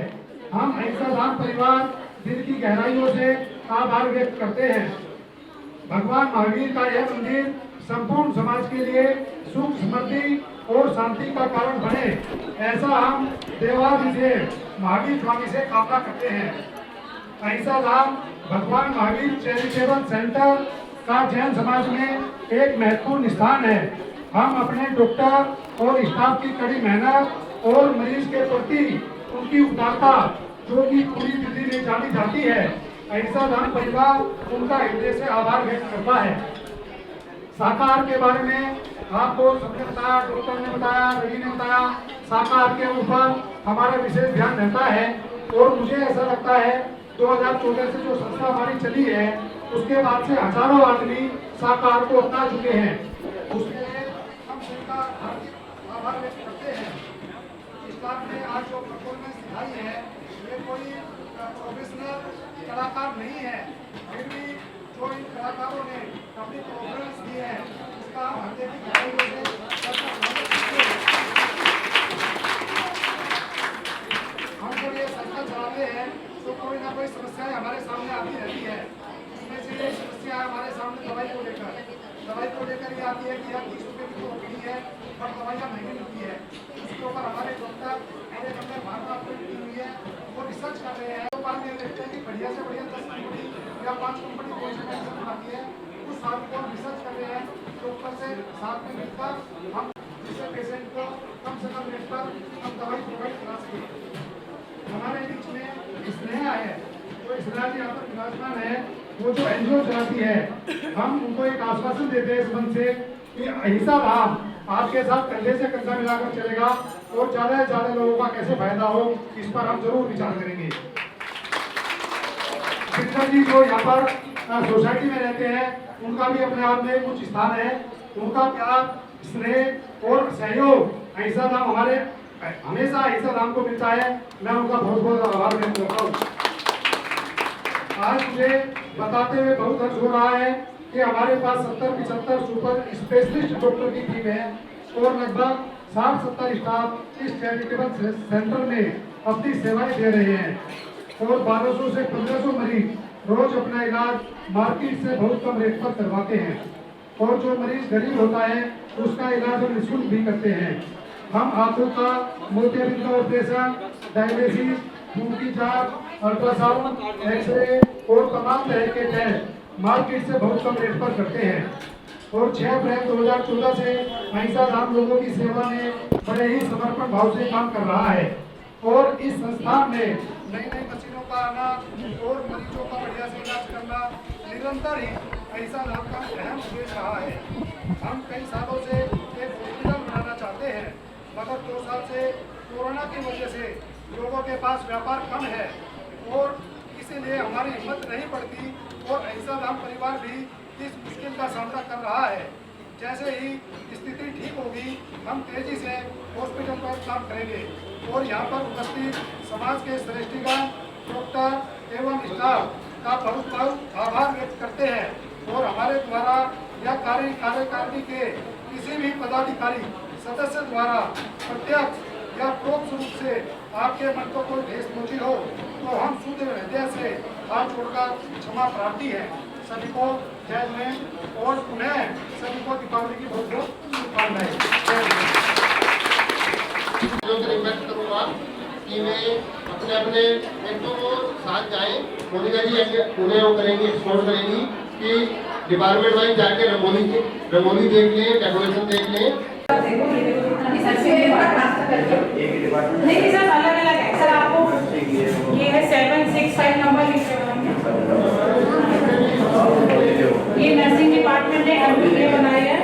हम अहिंसा धाम परिवार दिल की गहराइयों से आभार व्यक्त करते हैं। भगवान महावीर का यह मंदिर संपूर्ण समाज के लिए सुख, समृद्धि और शांति का कारण बने, ऐसा हम देवाधिदेव महावीर स्वामी से कामना करते हैं। अहिंसा धाम भगवान महावीर चैरिटेबल सेंटर का जैन समाज में एक महत्वपूर्ण स्थान है। हम अपने डॉक्टर और स्टाफ की कड़ी मेहनत और मरीज के प्रति उनकी उदारता, जो कि पूरी दिल्ली में जानी जाती है, अहिंसा धाम परिवार उनका हृदय से आभार व्यक्त करता है। शाकाहार के बारे में आपको सबने बताया, डॉक्टर ने बताया, रवि ने बताया, शाकाहार के ऊपर हमारा विशेष ध्यान रहता है। और मुझे ऐसा लगता है 2014 से जो संस्था हमारी चली है, उसके बाद से हजारों आदमी शाकाहार को अपना चुके हैं। उसके लिए हम सबका आभार व्यक्त करते हैं। स्टाफ ने आज जो परफॉर्मेंस दिखाई है, ये कोई प्रोफेशनल कलाकार नहीं है, फिर भी जो इन कलाकारों ने अपनी परफॉर्मेंस दी है, उसका हम हृदय की गहराइयों से हम जब ये संस्था चलाते हैं तो कोई ना कोई समस्याएं हमारे सामने आती रहती है। इसमें से ये समस्या हमारे सामने दवाई को लेकर ये आती है कि यार 30 रुपये की तो होती है और दवाइयाँ महंगी मिलती है। इसके ऊपर हमारे डॉक्टर मेरे हमने भावना की हुई है, वो रिसर्च कर रहे हैं। तो बाद में देखते हैं कि बढ़िया से बढ़िया 10 कंपनी या 5 कंपनी कोई सी मेडिसिन बनाती है, उस साथ को रिसर्च कर रहे हैं। डॉक्टर से साथ में मिलकर हम जिससे पेशेंट को कम से कम रेट पर हम दवाई प्रोवाइड करा सकें। हमारे बीच में स्नेहा है, जो स्नेहा जी यहाँ पर विराजमान है, वो जो एनजीओ चलाती है, हम उनको एक आश्वासन देते हैं इस मन से कि अहिंसा धाम आपके साथ कंधे से कंधा मिलाकर चलेगा और ज्यादा से ज्यादा लोगों का कैसे फायदा हो, इस पर हम जरूर विचार करेंगे। शिक्षक जी जो यहाँ पर सोसाइटी में रहते हैं, उनका भी अपने आप में कुछ स्थान है। उनका प्यार, स्नेह और सहयोग अहिंसा धाम हमारे हमेशा अहिंसा धाम को मिलता है। मैं उनका बहुत बहुत आभार व्यक्त करता हूँ। आज मुझे बताते हुए बहुत हर्ष हो रहा है कि हमारे पास 70-75 सुपर स्पेशलिस्ट डॉक्टर की टीम है और लगभग 60-70 स्टाफ इस चैरिटेबल सेंटर में अपनी सेवाएं दे रहे हैं और 1200 से 1500 मरीज रोज अपना इलाज मार्केट से बहुत कम रेट पर करवाते हैं और जो मरीज गरीब होता है उसका इलाज हम निःशुल्क भी करते हैं। हम आंखों का, मोतियाबिंद का ऑपरेशन, डायलिसिस, खून की जांच, अल्ट्रासाउंड, एक्सरे और तमाम तरह के टेस्ट मार्केट से बहुत कम रेट पर करते हैं और 6 अप्रैल 2014 से अहिंसा धाम लोगों की सेवा में बड़े ही समर्पण भाव से काम कर रहा है और इस संस्थान में नई मशीनों का आना और मरीजों का बढ़िया से इलाज करना निरंतर ही अहिंसा धाम का अहम उद्देश्य रहा है। हम कई सालों से एक हॉस्पिटल बनाना चाहते हैं, मगर 2 साल से कोरोना की वजह से लोगों के पास व्यापार कम है और इसीलिए हमारी हिम्मत नहीं पड़ती और अहिंसा धाम परिवार भी इस मुश्किल का सामना कर रहा है। जैसे ही स्थिति ठीक होगी, हम तेजी से हॉस्पिटल पर काम करेंगे और यहाँ पर उपस्थित समाज के श्रेष्ठीगण, डॉक्टर एवं स्टाफ का बहुत बहुत आभार व्यक्त करते हैं और हमारे द्वारा या कार्यकारिणी के किसी भी पदाधिकारी सदस्य द्वारा प्रत्यक्ष या परोक्ष रूप से आपके मन को कोई ठेस पहुंची हो तो हम शुद्ध हृदय से हाथ जोड़कर क्षमा प्रार्थी है। सभी को जय हिंद और पुनः सभी को दीपावली की बहुत बहुत शुभकामनाएं। रिक्वेस्ट करूंगा कि वे अपने अपने बेटों को साथ जाएं। मोनिका जी उन्हें वो करेंगी, एक्सप्लोर करेंगी कि डिपार्टमेंट वाइज जाके रंगोली देख लें, डेकोरेशन देख लें। नहीं सर, अलग अलग है सर। आपको ये है 765 नंबर लिखे ये नर्सिंग डिपार्टमेंट ने बनाया है।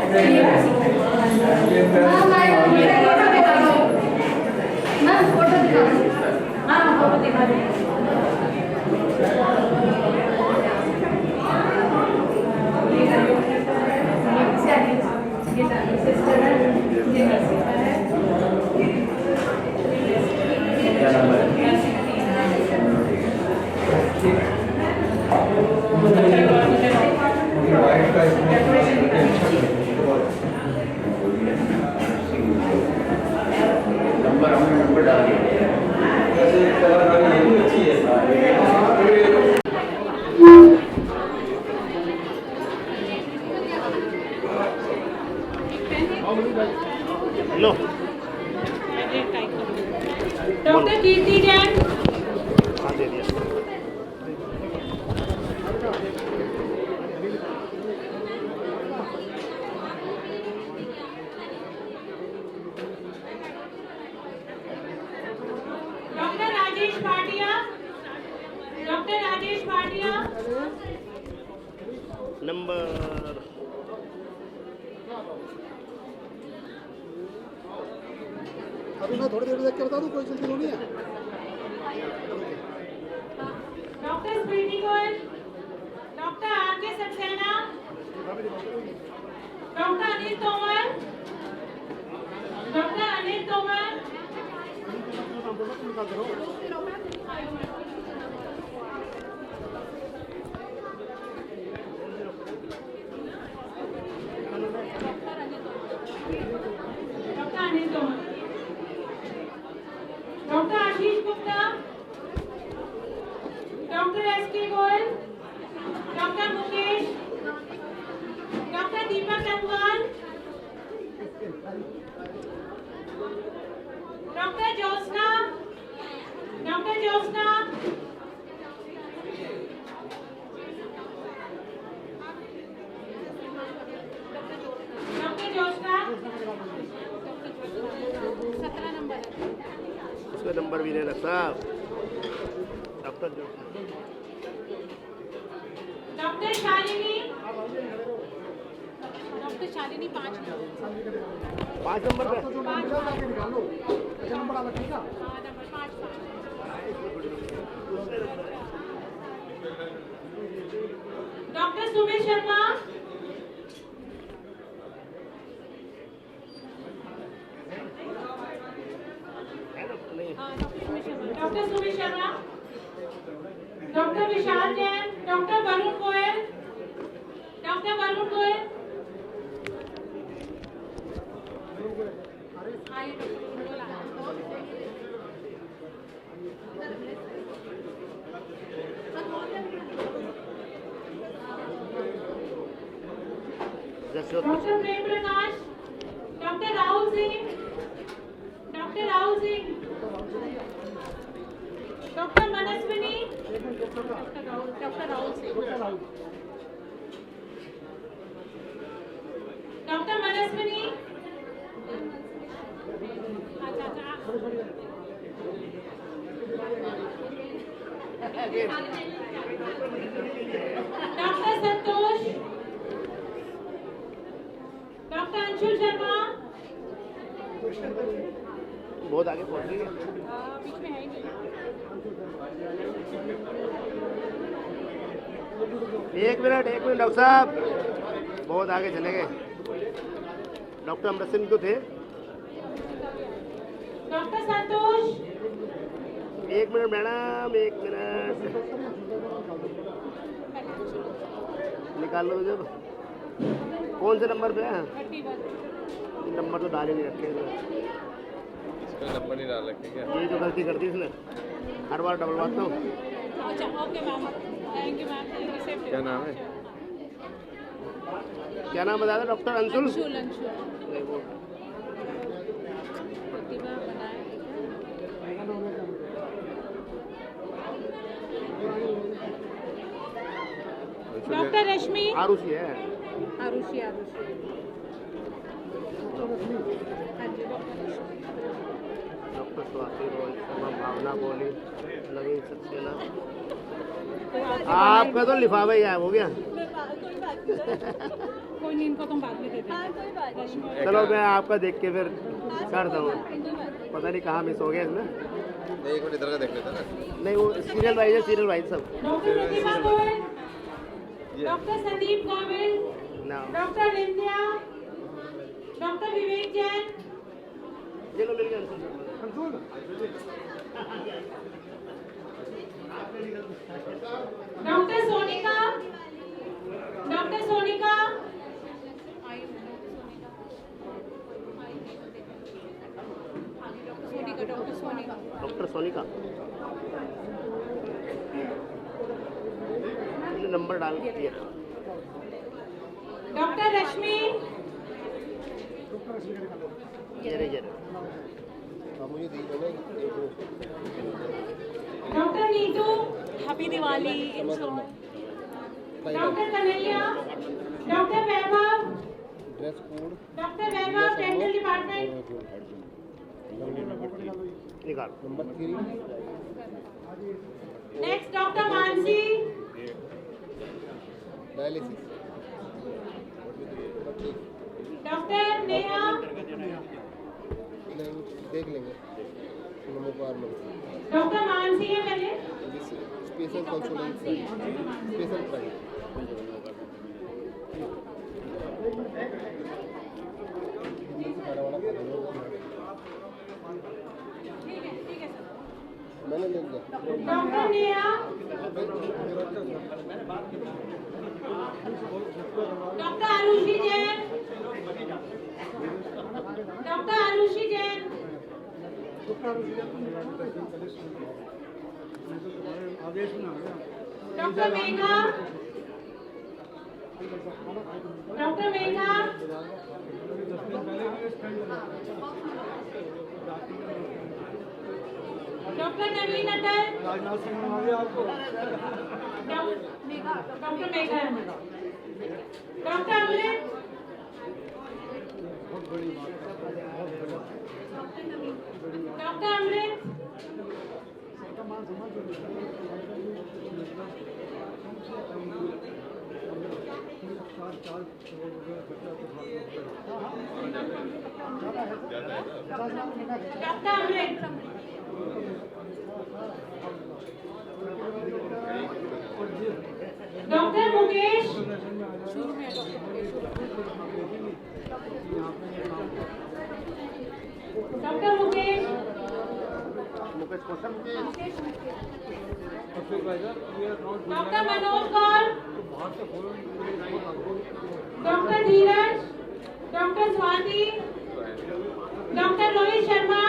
Doctor Kirti Jain, doctor Rajesh Bhatia, doctor Rajesh Bhatia, number अभी मैं थोड़ी देर में देख के बता दूं, कोई जल्दी नहीं है। Doctor Sweety Goyal, doctor R K Saxena, doctor Anil Tomar, doctor Anil Tomar, doctor Anil Tomar, doctor Ashish Gupta, doctor S K Goyal, doctor Mukesh, doctor Deepak Tangwal, doctor Jyotsna, doctor Jyotsna, doctor Jyotsna, 17 number उसका नंबर भी नहीं रखा डॉक्टर जो doctor Shalini, doctor Shalini 5 number पे नंबर अलग है क्या? Doctor Sumit Sharma, doctor Sumit Sharma, doctor Vishal Jain, doctor Varun Goyal, doctor Varun Goyal, doctor Prem Prakash, doctor Rahul Singh, doctor Rahul Singh, doctor Manaswini, doctor Rahul Singh, doctor Manaswini, doctor Santosh, doctor Anshul Sharma, बहुत आगे पहुंच रही है, बीच में है एक मिनट डॉक्टर साहब, बहुत आगे चले गए। डॉक्टर अमृत सिंह तो थे। डॉक्टर संतोष, एक मिनट मैडम, एक मिनट निकाल लो जब। कौन से नंबर पे है? नंबर तो डाल ही नहीं रखे, इसका नंबर नहीं डाल रखे क्या? ये जो गलती करती है इसने, हर बार डबल मारता हूँ। अच्छा okay ma'am, thank you ma'am, क्या नाम है? क्या नाम बताया था? डॉक्टर अंशुल। डॉक्टर रश्मि, आरुषि है, आरुषि, आरुषि, डॉक्टर स्वाति रॉय शर्मा, भावना बोली, नवीन सक्सेना। आपका तो लिफाफा ही है, हो गया। कोई नहीं, इनको तुम बाद में दे देना। चलो मैं आपका देख के फिर करता हूँ, पता नहीं कहाँ मिस हो गया इसमें। नहीं, एक मिनट इधर का देख लेते हैं ना। नहीं वो सीरियल वाइज है, सीरियल वाइज सब। Doctor Pratibha Goyal, doctor Sandeep Govil, doctor Vindhya, doctor Vivek Jain, ये लो मिल गया doctor Sonika, doctor Sonika, doctor Sonika number डाल दिया। Doctor Rashmi, doctor Neetu, happy Diwali, doctor Kanhaiya, doctor Vaibhav, doctor Vaibhav dental department, निकाल नंबर 3। Next doctor Mansi, dialysis, doctor Neha, देख लेंगे डॉक्टर मानसी है पहले, स्पेशल कंसल्टेंट, स्पेशल प्राइस। मैंने ले लिया। Doctor Neha, doctor Arushi Jain, doctor Arushi Jain, doctor Megha, doctor Megha, doctor Naveen Atal, doctor Megha, doctor Amrit, doctor Amrit, doctor Amrit, doctor Mukesh, doctor Mukesh, doctor Manoj Kaur, doctor Dheeraj, doctor Swati, doctor Rohit Sharma,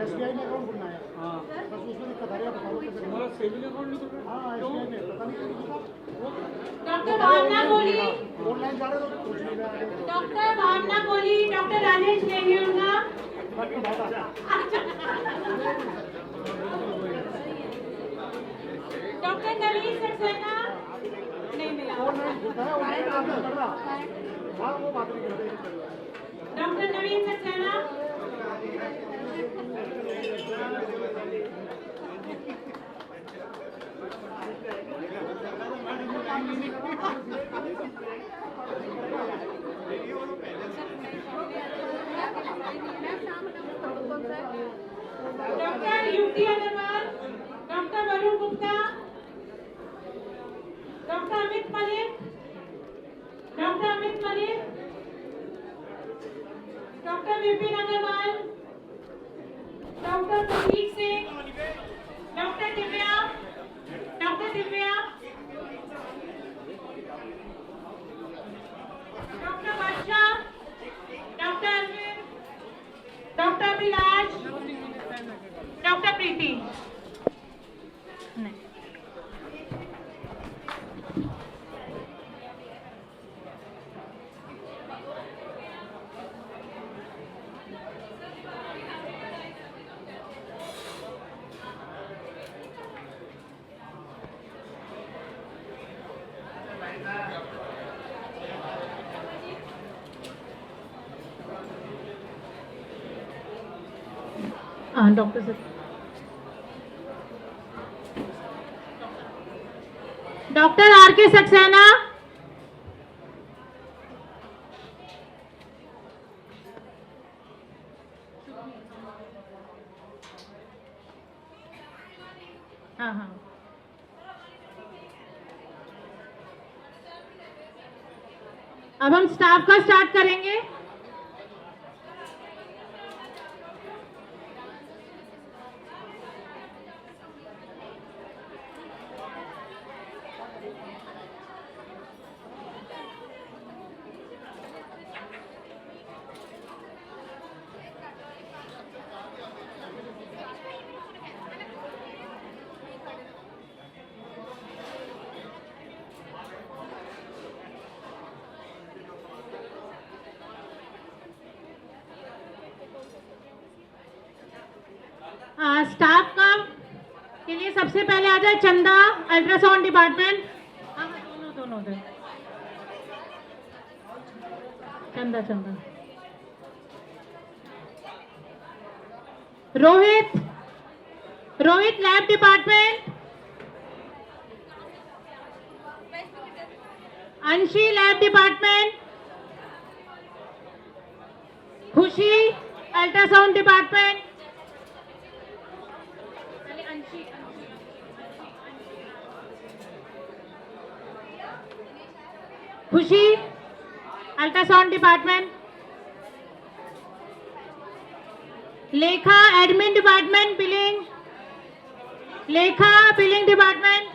SBI में अकाउंट खुलना है। हाँ बस उसमें दिक्कत आ रही है, बताओ कैसे हमारा सेविंग अकाउंट नहीं खुल रहा। हाँ SBI में पता नहीं क्यों। डॉक्टर भावना कोहली, ऑनलाइन जा रहे हो तो कुछ नहीं रहा है। डॉक्टर भावना कोहली, डॉक्टर राजेश नेगी उनका, डॉक्टर नवीन सक्सेना, नहीं मिला, डॉक्टर नवीन Saxena, doctor Yukti Agarwal, doctor Varun Gupta, doctor Amit Malik, doctor Amit Malik, doctor Vipin Agarwal, doctor Prateek Singh, doctor Divya, doctor Divya, doctor Varsha, doctor Arvind, doctor Abhilash, doctor Preeti. Doctor sir, doctor R K Saxena, हाँ हाँ, अब हम स्टाफ का स्टार्ट करेंगे। स्टाफ का के लिए सबसे पहले आ जाए चंदा, अल्ट्रासाउंड डिपार्टमेंट। दोनों दोनों दे चंदा चंदा। Rohit, Rohit lab department. Anshi lab department. Khushi ultrasound department. Khushi ultrasound department. Lekha admin department billing. Lekha billing department.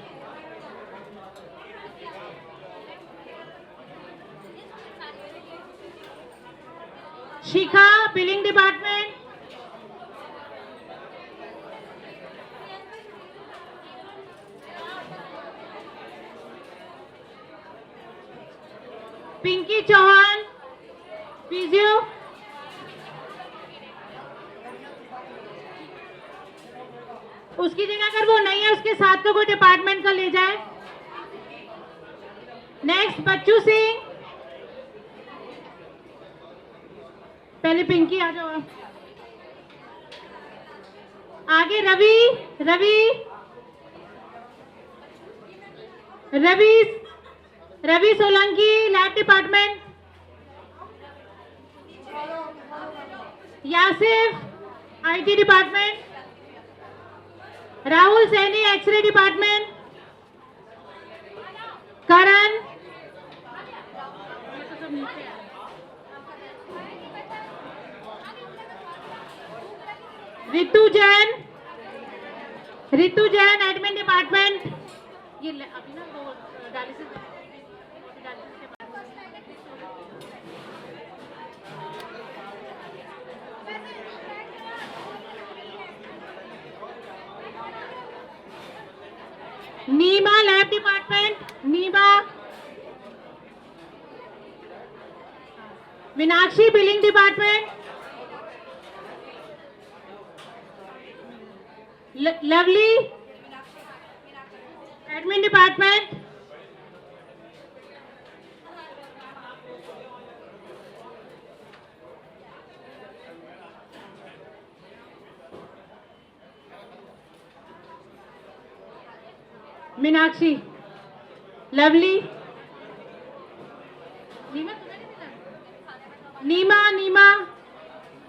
Shikha billing department. Pinky Chauhan physio. उसकी जगह अगर वो नहीं है उसके साथ का कोई डिपार्टमेंट का ले जाए। नेक्स्ट बच्चू सिंह। पहले पिंकी आ जाओ। आगे Ravi, Ravi Ravi Ravi Solanki lab department. Yasif IT department. Rahul Saini x-ray department. Karan Ritu Jain, Ritu Jain admin department. ये अभी ना वो dialysis Neema lab department. Neema. Meenakshi billing department. Lovely admin department. Meenakshi, Lovely, Neema, Neema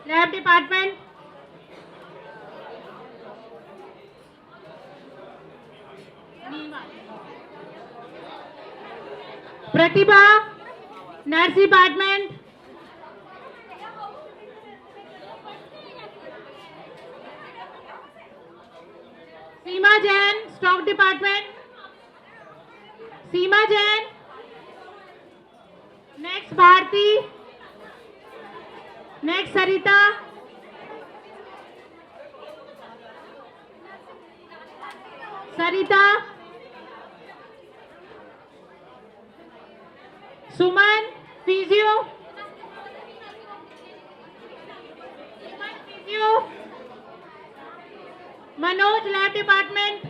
lab department. Pratibha nurse department. Seema Jain stock department. Seema Jain. Next Bharti. Next Sarita. Sarita. Suman physio. Physio. Manoj lab department.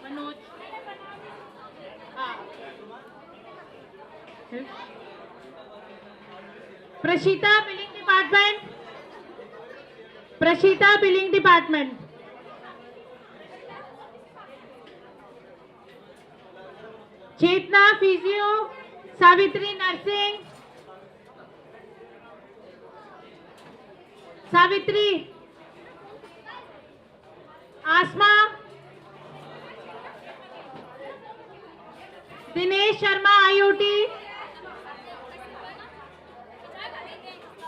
Manoj Prashita billing department. Prashita billing department. Chetna physio. Savitri nursing. Savitri, Asma, Dinesh Sharma IOT,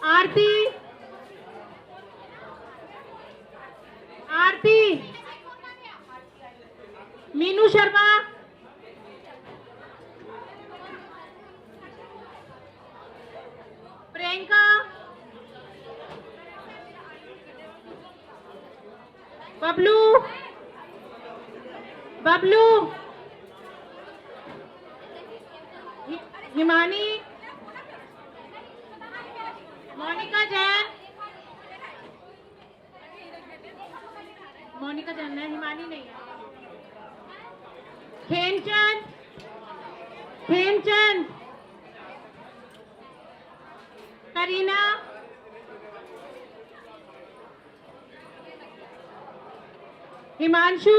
Aarti, Aarti, Meenu Sharma, Priyanka, Bablu, Bablu, Himani, Monika Jain, Monika Jain है, हिमानी नहीं है। Khemchand, Khemchand, Kareena, Himanshu,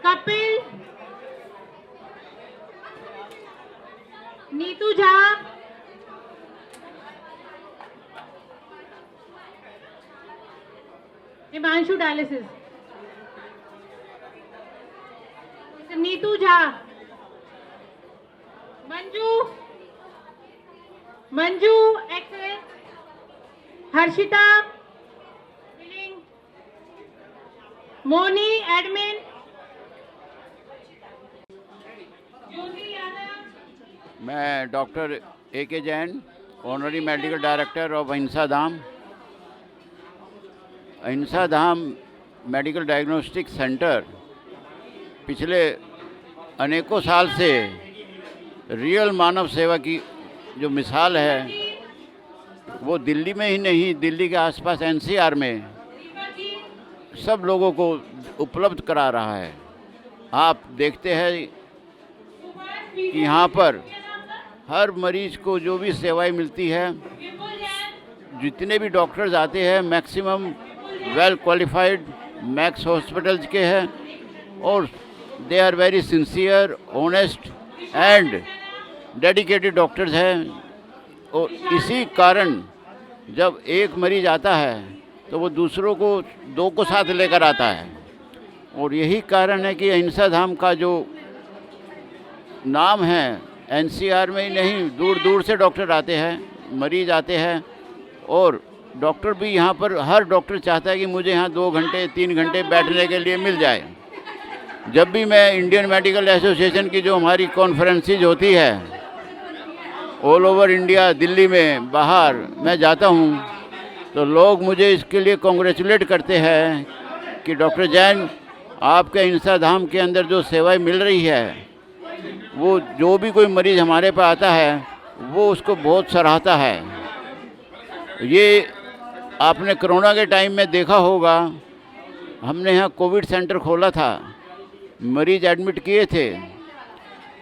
Kapil, Neetu Jha, Himanshu dialysis, Neetu Jha, Manju, Manju x-ray, Harshita billing, Moni admin, मैं doctor A.K. Jain, honorary medical director of Ahinsa Dham. अहिंसा धाम medical diagnostic centre पिछले अनेकों साल से real मानव सेवा की जो मिसाल है वो दिल्ली में ही नहीं, दिल्ली के आसपास NCR में सब लोगों को उपलब्ध करा रहा है। आप देखते हैं कि यहाँ पर हर मरीज को जो भी सेवाएं मिलती है, जितने भी डॉक्टर्स आते हैं maximum well qualified Max hospitals के हैं और they are very sincere, honest and dedicated doctors हैं। और इसी कारण जब एक मरीज आता है तो वो दूसरों को दो को साथ लेकर आता है। और यही कारण है कि अहिंसा धाम का जो नाम है, NCR में ही नहीं दूर दूर से डॉक्टर आते हैं, मरीज आते हैं और डॉक्टर भी यहाँ पर, हर डॉक्टर चाहता है कि मुझे यहाँ 2 घंटे 3 घंटे बैठने के लिए मिल जाए। जब भी मैं इंडियन मेडिकल एसोसिएशन की जो हमारी कॉन्फ्रेंसेज होती है ऑल ओवर इंडिया, दिल्ली में, बाहर मैं जाता हूँ तो लोग मुझे इसके लिए कॉन्ग्रेचुलेट करते हैं कि डॉक्टर जैन, आपके अहिंसा धाम के अंदर जो सेवाएं मिल रही है वो जो भी कोई मरीज़ हमारे पास आता है वो उसको बहुत सराहता है। ये आपने कोरोना के टाइम में देखा होगा, हमने यहाँ कोविड सेंटर खोला था, मरीज़ एडमिट किए थे।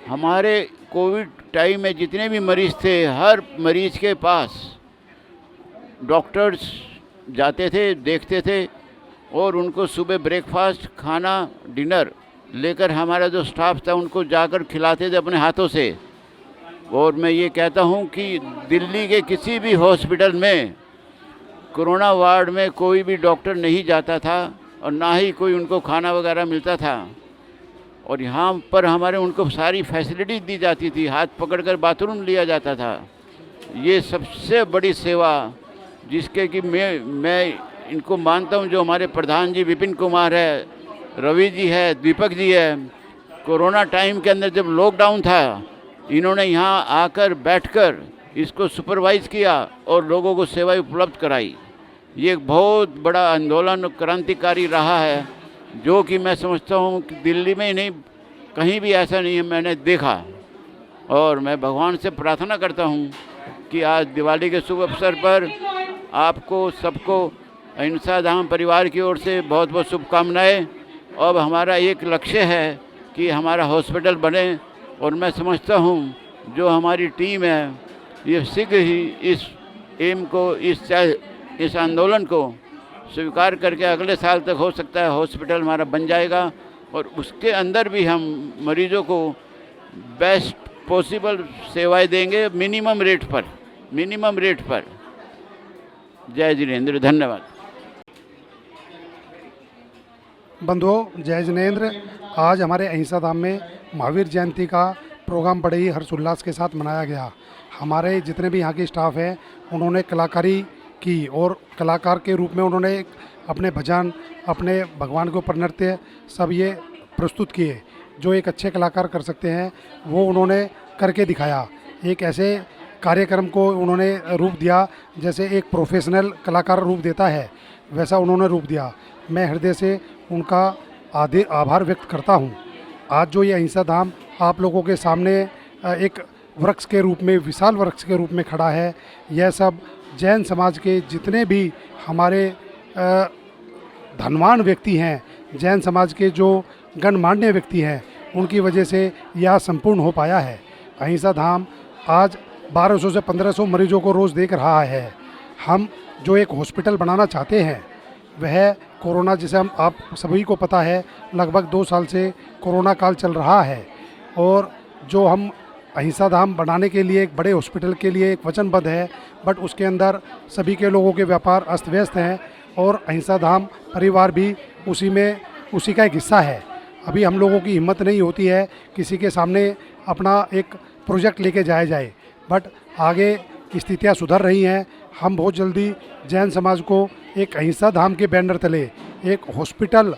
हमारे कोविड टाइम में जितने भी मरीज़ थे, हर मरीज़ के पास डॉक्टर्स जाते थे, देखते थे और उनको सुबह ब्रेकफास्ट, खाना, डिनर लेकर हमारा जो स्टाफ था उनको जाकर खिलाते थे अपने हाथों से। और मैं ये कहता हूँ कि दिल्ली के किसी भी हॉस्पिटल में कोरोना वार्ड में कोई भी डॉक्टर नहीं जाता था और ना ही कोई उनको खाना वगैरह मिलता था। और यहाँ पर हमारे उनको सारी फैसिलिटी दी जाती थी, हाथ पकड़कर बाथरूम लिया जाता था। ये सबसे बड़ी सेवा जिसके कि मैं इनको मानता हूँ, जो हमारे प्रधान जी विपिन कुमार है, रवि जी है, दीपक जी है। कोरोना टाइम के अंदर जब लॉकडाउन था, इन्होंने यहाँ आकर बैठकर इसको सुपरवाइज़ किया और लोगों को सेवाएं उपलब्ध कराई। ये एक बहुत बड़ा आंदोलन क्रांतिकारी रहा है, जो कि मैं समझता हूँ कि दिल्ली में ही नहीं, कहीं भी ऐसा नहीं है मैंने देखा। और मैं भगवान से प्रार्थना करता हूँ कि आज दिवाली के शुभ अवसर पर आपको सबको अहिंसा धाम परिवार की ओर से बहुत बहुत शुभकामनाएं। अब हमारा एक लक्ष्य है कि हमारा हॉस्पिटल बने और मैं समझता हूँ जो हमारी टीम है ये शीघ्र ही इस एम को, इस आंदोलन को स्वीकार करके अगले साल तक हो सकता है हॉस्पिटल हमारा बन जाएगा। और उसके अंदर भी हम मरीजों को बेस्ट पॉसिबल सेवाएं देंगे मिनिमम रेट पर। मिनिमम रेट पर। जय जिनेंद्र, धन्यवाद। बंधुओं, जय जिनेंद्र। आज हमारे अहिंसा धाम में महावीर जयंती का प्रोग्राम बड़े ही हर्षोल्लास के साथ मनाया गया। हमारे जितने भी यहाँ के स्टाफ हैं उन्होंने कलाकारी की और कलाकार के रूप में उन्होंने अपने भजन, अपने भगवान के ऊपर नृत्य सब ये प्रस्तुत किए। जो एक अच्छे कलाकार कर सकते हैं वो उन्होंने करके दिखाया। एक ऐसे कार्यक्रम को उन्होंने रूप दिया जैसे एक प्रोफेशनल कलाकार रूप देता है, वैसा उन्होंने रूप दिया। मैं हृदय से उनका आभार व्यक्त करता हूँ। आज जो ये अहिंसा धाम आप लोगों के सामने एक वृक्ष के रूप में, विशाल वृक्ष के रूप में खड़ा है, यह सब जैन समाज के जितने भी हमारे धनवान व्यक्ति हैं, जैन समाज के जो गणमान्य व्यक्ति हैं, उनकी वजह से यह संपूर्ण हो पाया है। अहिंसा धाम आज 1200 से 1500 मरीजों को रोज़ देख रहा है। हम जो एक हॉस्पिटल बनाना चाहते हैं वह कोरोना, जिसे हम आप सभी को पता है लगभग 2 साल से कोरोना काल चल रहा है, और जो हम अहिंसा धाम बनाने के लिए एक बड़े हॉस्पिटल के लिए एक वचनबद्ध है, बट उसके अंदर सभी के लोगों के व्यापार अस्त व्यस्त हैं और अहिंसा धाम परिवार भी उसी का एक हिस्सा है। अभी हम लोगों की हिम्मत नहीं होती है किसी के सामने अपना एक प्रोजेक्ट लेके जाया जाए, बट आगे स्थितियाँ सुधर रही हैं। हम बहुत जल्दी जैन समाज को एक अहिंसा धाम के बैनर तले एक हॉस्पिटल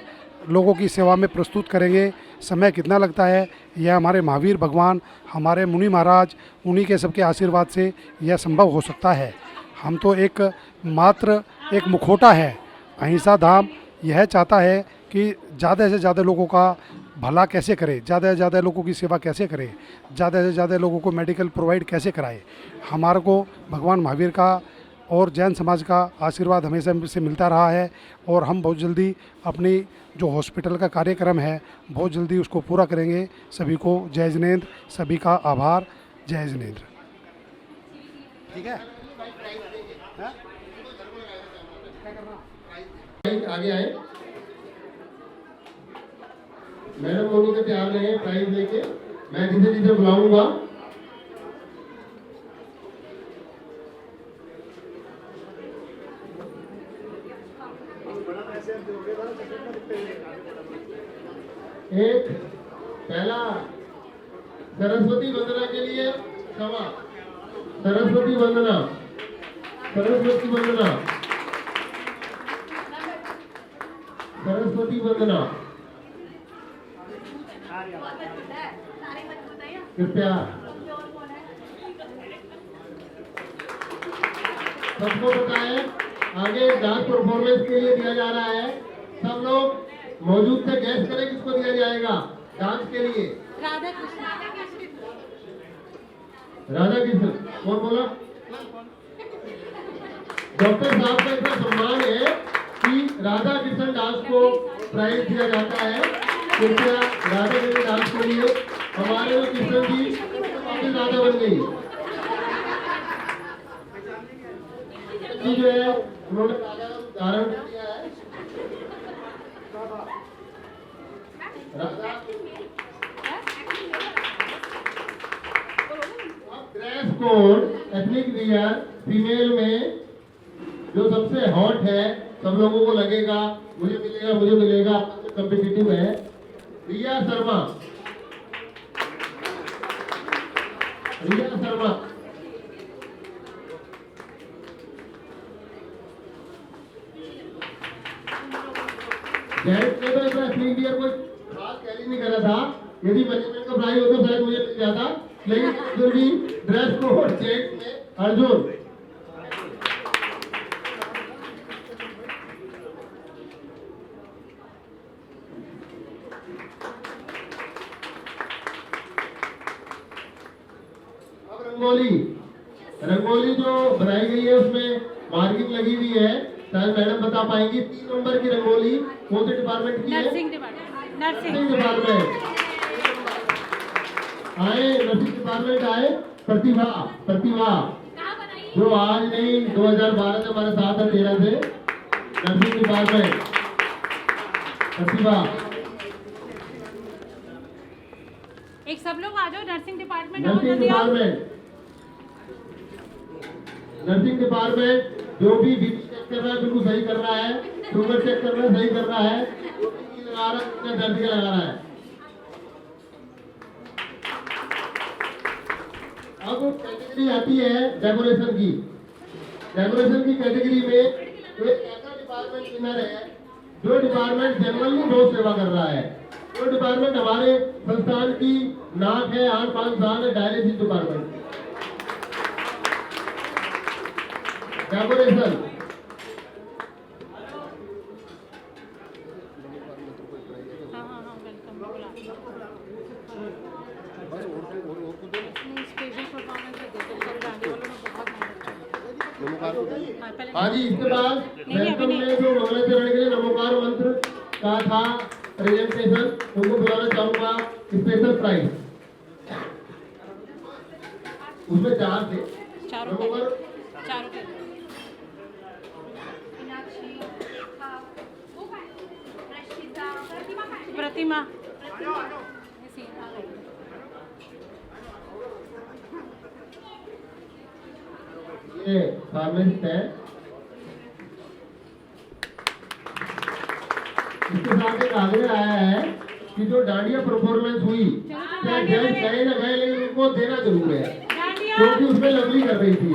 लोगों की सेवा में प्रस्तुत करेंगे। समय कितना लगता है यह हमारे महावीर भगवान, हमारे मुनि महाराज, उन्हीं के सबके आशीर्वाद से यह संभव हो सकता है। हम तो मात्र एक मुखौटा है। अहिंसा धाम यह चाहता है कि ज़्यादा से ज़्यादा लोगों का भला कैसे करे, ज़्यादा से ज़्यादा लोगों की सेवा कैसे करे, ज़्यादा से ज़्यादा लोगों को मेडिकल प्रोवाइड कैसे कराए। हमारे को भगवान महावीर का और जैन समाज का आशीर्वाद हमेशा से मिलता रहा है, और हम बहुत जल्दी अपनी जो हॉस्पिटल का कार्यक्रम है बहुत जल्दी उसको पूरा करेंगे। सभी को जय जिनेंद्र, सभी का आभार। जय जिनेंद्र। ठीक है, आगे आए मैडम, दोनों के तैयार रहे प्राइज लेके। मैं जिसे बुलाऊंगा एक पहला सरस्वती वंदना के लिए क्षमा, सरस्वती वंदना, सरस्वती वंदना, सरस्वती वंदना। कृपया सबको बताएं, आगे डांस परफॉर्मेंस के लिए दिया जा रहा है। सब लोग मौजूद थे, गैस करें किसको दिया जाएगा डांस के लिए। राधा कृष्ण। राधा कृष्ण कौन बोला? डॉक्टर साहब का इतना सम्मान है कि राधा कृष्ण डांस को प्राइज दिया जाता है। कृपया राधा कृष्ण डांस के लिए हमारे कृष्ण जी काफी ज्यादा बन गई जो है, उन्होंने धारण किया है। Dress code ethnic wear female में जो सबसे हॉट है, सब लोगों को लगेगा मुझे मिलेगा, कॉम्पिटिटिव है। रिया शर्मा, रिया शर्मा। जेंट्स ने तो इतना एथनिक वियर कोई खास कैरी नहीं करा था। यदि मैनेजमेंट का प्राइज होता शायद मुझे मिल जाता, लेकिन फिर भी ड्रेस कोड जेंट्स में अर्जुन। रंगोली जो बनाई गई है उसमें मार्किंग लगी हुई है, शायद मैडम बता पाएंगी। 3 नंबर की रंगोली कौन से डिपार्टमेंट की है? Nursing department. आए नर्सिंग डिपार्टमेंट आए। प्रतिभा जो आज नहीं 2012 से हमारे साथ है, 13 से नर्सिंग डिपार्टमेंट। प्रतिभा एक सब लोग आ जाओ nursing department. Nursing department nursing department जो भी बीपी चेक कर रहा है बिल्कुल सही कर रहा है, शुगर चेक कर रहा है सही कर रहा है, लगा रहा है, दर्द लगा रहा है। अब कैटेगरी आती है डेकोरेशन की। डेकोरेशन की कैटेगरी में एक ऐसा डिपार्टमेंट विनर है जो डिपार्टमेंट जनरली बहुत सेवा कर रहा है। जो डिपार्टमेंट हमारे संस्थान की नाक है, 8-5 साल है, डायलिसिस डिपार्टमेंट डेकोरेशन। हाँ जी, इसके बाद वेलकम में जो मंगलाचरण के लिए नमोकार मंत्र का था प्रेजेंटेशन, उनको बुलाना चाहूंगा। स्पेशल प्राइज उसमें 4 थे, प्रतिमा ये फार्मेसिस्ट है। इसके साथ एक आग्रह आया है कि जो डांडिया परफॉर्मेंस हुई, चाहे जज गए ना गए, लेकिन उनको देना जरूर है, क्योंकि उसमें लवली कर रही थी।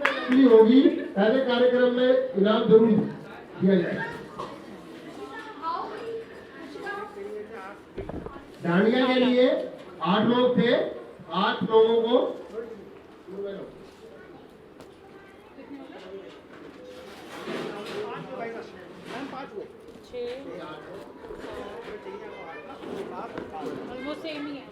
लवली होगी, ऐसे कार्यक्रम में इनाम जरूर दिया जाए। डांडिया के लिए 8 लोग थे, 8 लोगों को सेम ही है।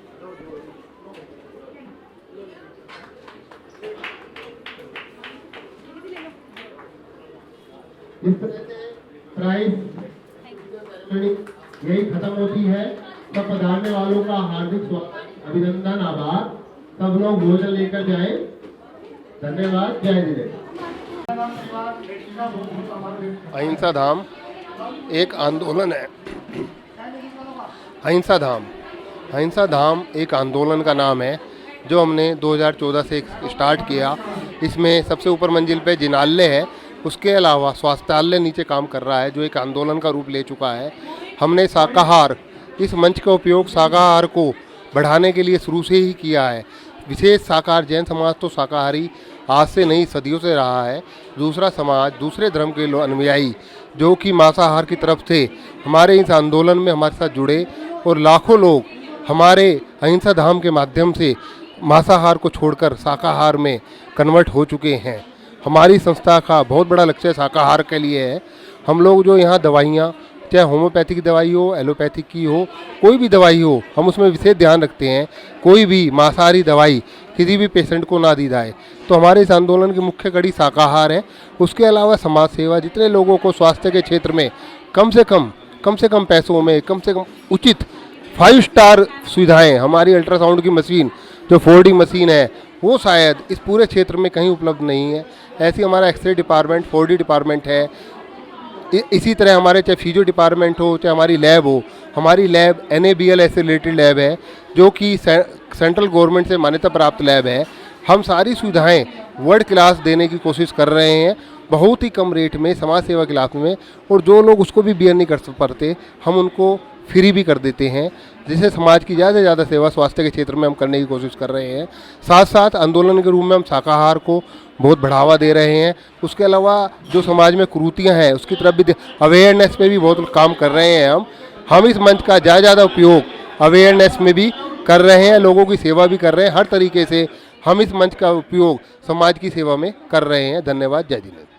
इस तरह से प्राइज यही खत्म होती है। सब पधारने वालों का हार्दिक स्वागत, अभिनंदन, आभार। सब लोग भोजन लेकर जाएं। धन्यवाद। जय जिनेन्द्र। अहिंसा धाम एक आंदोलन है। अहिंसा धाम एक आंदोलन का नाम है जो हमने 2014 से स्टार्ट किया। इसमें सबसे ऊपर मंजिल पे जिनालय है, उसके अलावा स्वास्थ्यालय नीचे काम कर रहा है, जो एक आंदोलन का रूप ले चुका है। हमने शाकाहार, इस मंच का उपयोग शाकाहार को बढ़ाने के लिए शुरू से ही किया है। विशेष शाकाहार जैन समाज तो शाकाहारी आज से नहीं, सदियों से रहा है। दूसरा समाज, दूसरे धर्म के लोग अनुयायी जो कि मांसाहार की तरफ थे, हमारे इस आंदोलन में हमारे साथ जुड़े और लाखों लोग हमारे अहिंसा धाम के माध्यम से मांसाहार को छोड़कर शाकाहार में कन्वर्ट हो चुके हैं। हमारी संस्था का बहुत बड़ा लक्ष्य शाकाहार के लिए है। हम लोग जो यहाँ दवाइयाँ, चाहे होम्योपैथिक दवाई हो, एलोपैथिक की हो, कोई भी दवाई हो, हम उसमें विशेष ध्यान रखते हैं कोई भी मांसाहारी दवाई किसी भी पेशेंट को ना दी जाए। तो हमारे इस आंदोलन की मुख्य कड़ी शाकाहार है। उसके अलावा समाज सेवा, जितने लोगों को स्वास्थ्य के क्षेत्र में कम से कम पैसों में, कम से कम उचित 5 स्टार सुविधाएं, हमारी अल्ट्रासाउंड की मशीन जो 4D मशीन है वो शायद इस पूरे क्षेत्र में कहीं उपलब्ध नहीं है। ऐसी हमारा एक्सरे डिपार्टमेंट, 4D डिपार्टमेंट है। इसी तरह हमारे चाहे फिजियो डिपार्टमेंट हो, चाहे हमारी लैब हो, हमारी लैब NABL से रिलेटेड लैब है जो कि सेंट्रल गवर्नमेंट से मान्यता प्राप्त लैब है। हम सारी सुविधाएं वर्ल्ड क्लास देने की कोशिश कर रहे हैं, बहुत ही कम रेट में समाज सेवा क्लास में। और जो लोग उसको भी बियर नहीं कर पाते, हम उनको फ्री भी कर देते हैं, जिससे समाज की ज़्यादा से ज़्यादा सेवा स्वास्थ्य के क्षेत्र में हम करने की कोशिश कर रहे हैं। साथ साथ आंदोलन के रूप में हम शाकाहार को बहुत बढ़ावा दे रहे हैं। उसके अलावा जो समाज में कुरीतियाँ हैं उसकी तरफ भी अवेयरनेस पे भी बहुत काम कर रहे हैं। हम इस मंच का ज़्यादा उपयोग अवेयरनेस में भी कर रहे हैं, लोगों की सेवा भी कर रहे हैं। हर तरीके से हम इस मंच का उपयोग समाज की सेवा में कर रहे हैं। धन्यवाद। जय जिनेन्द्र।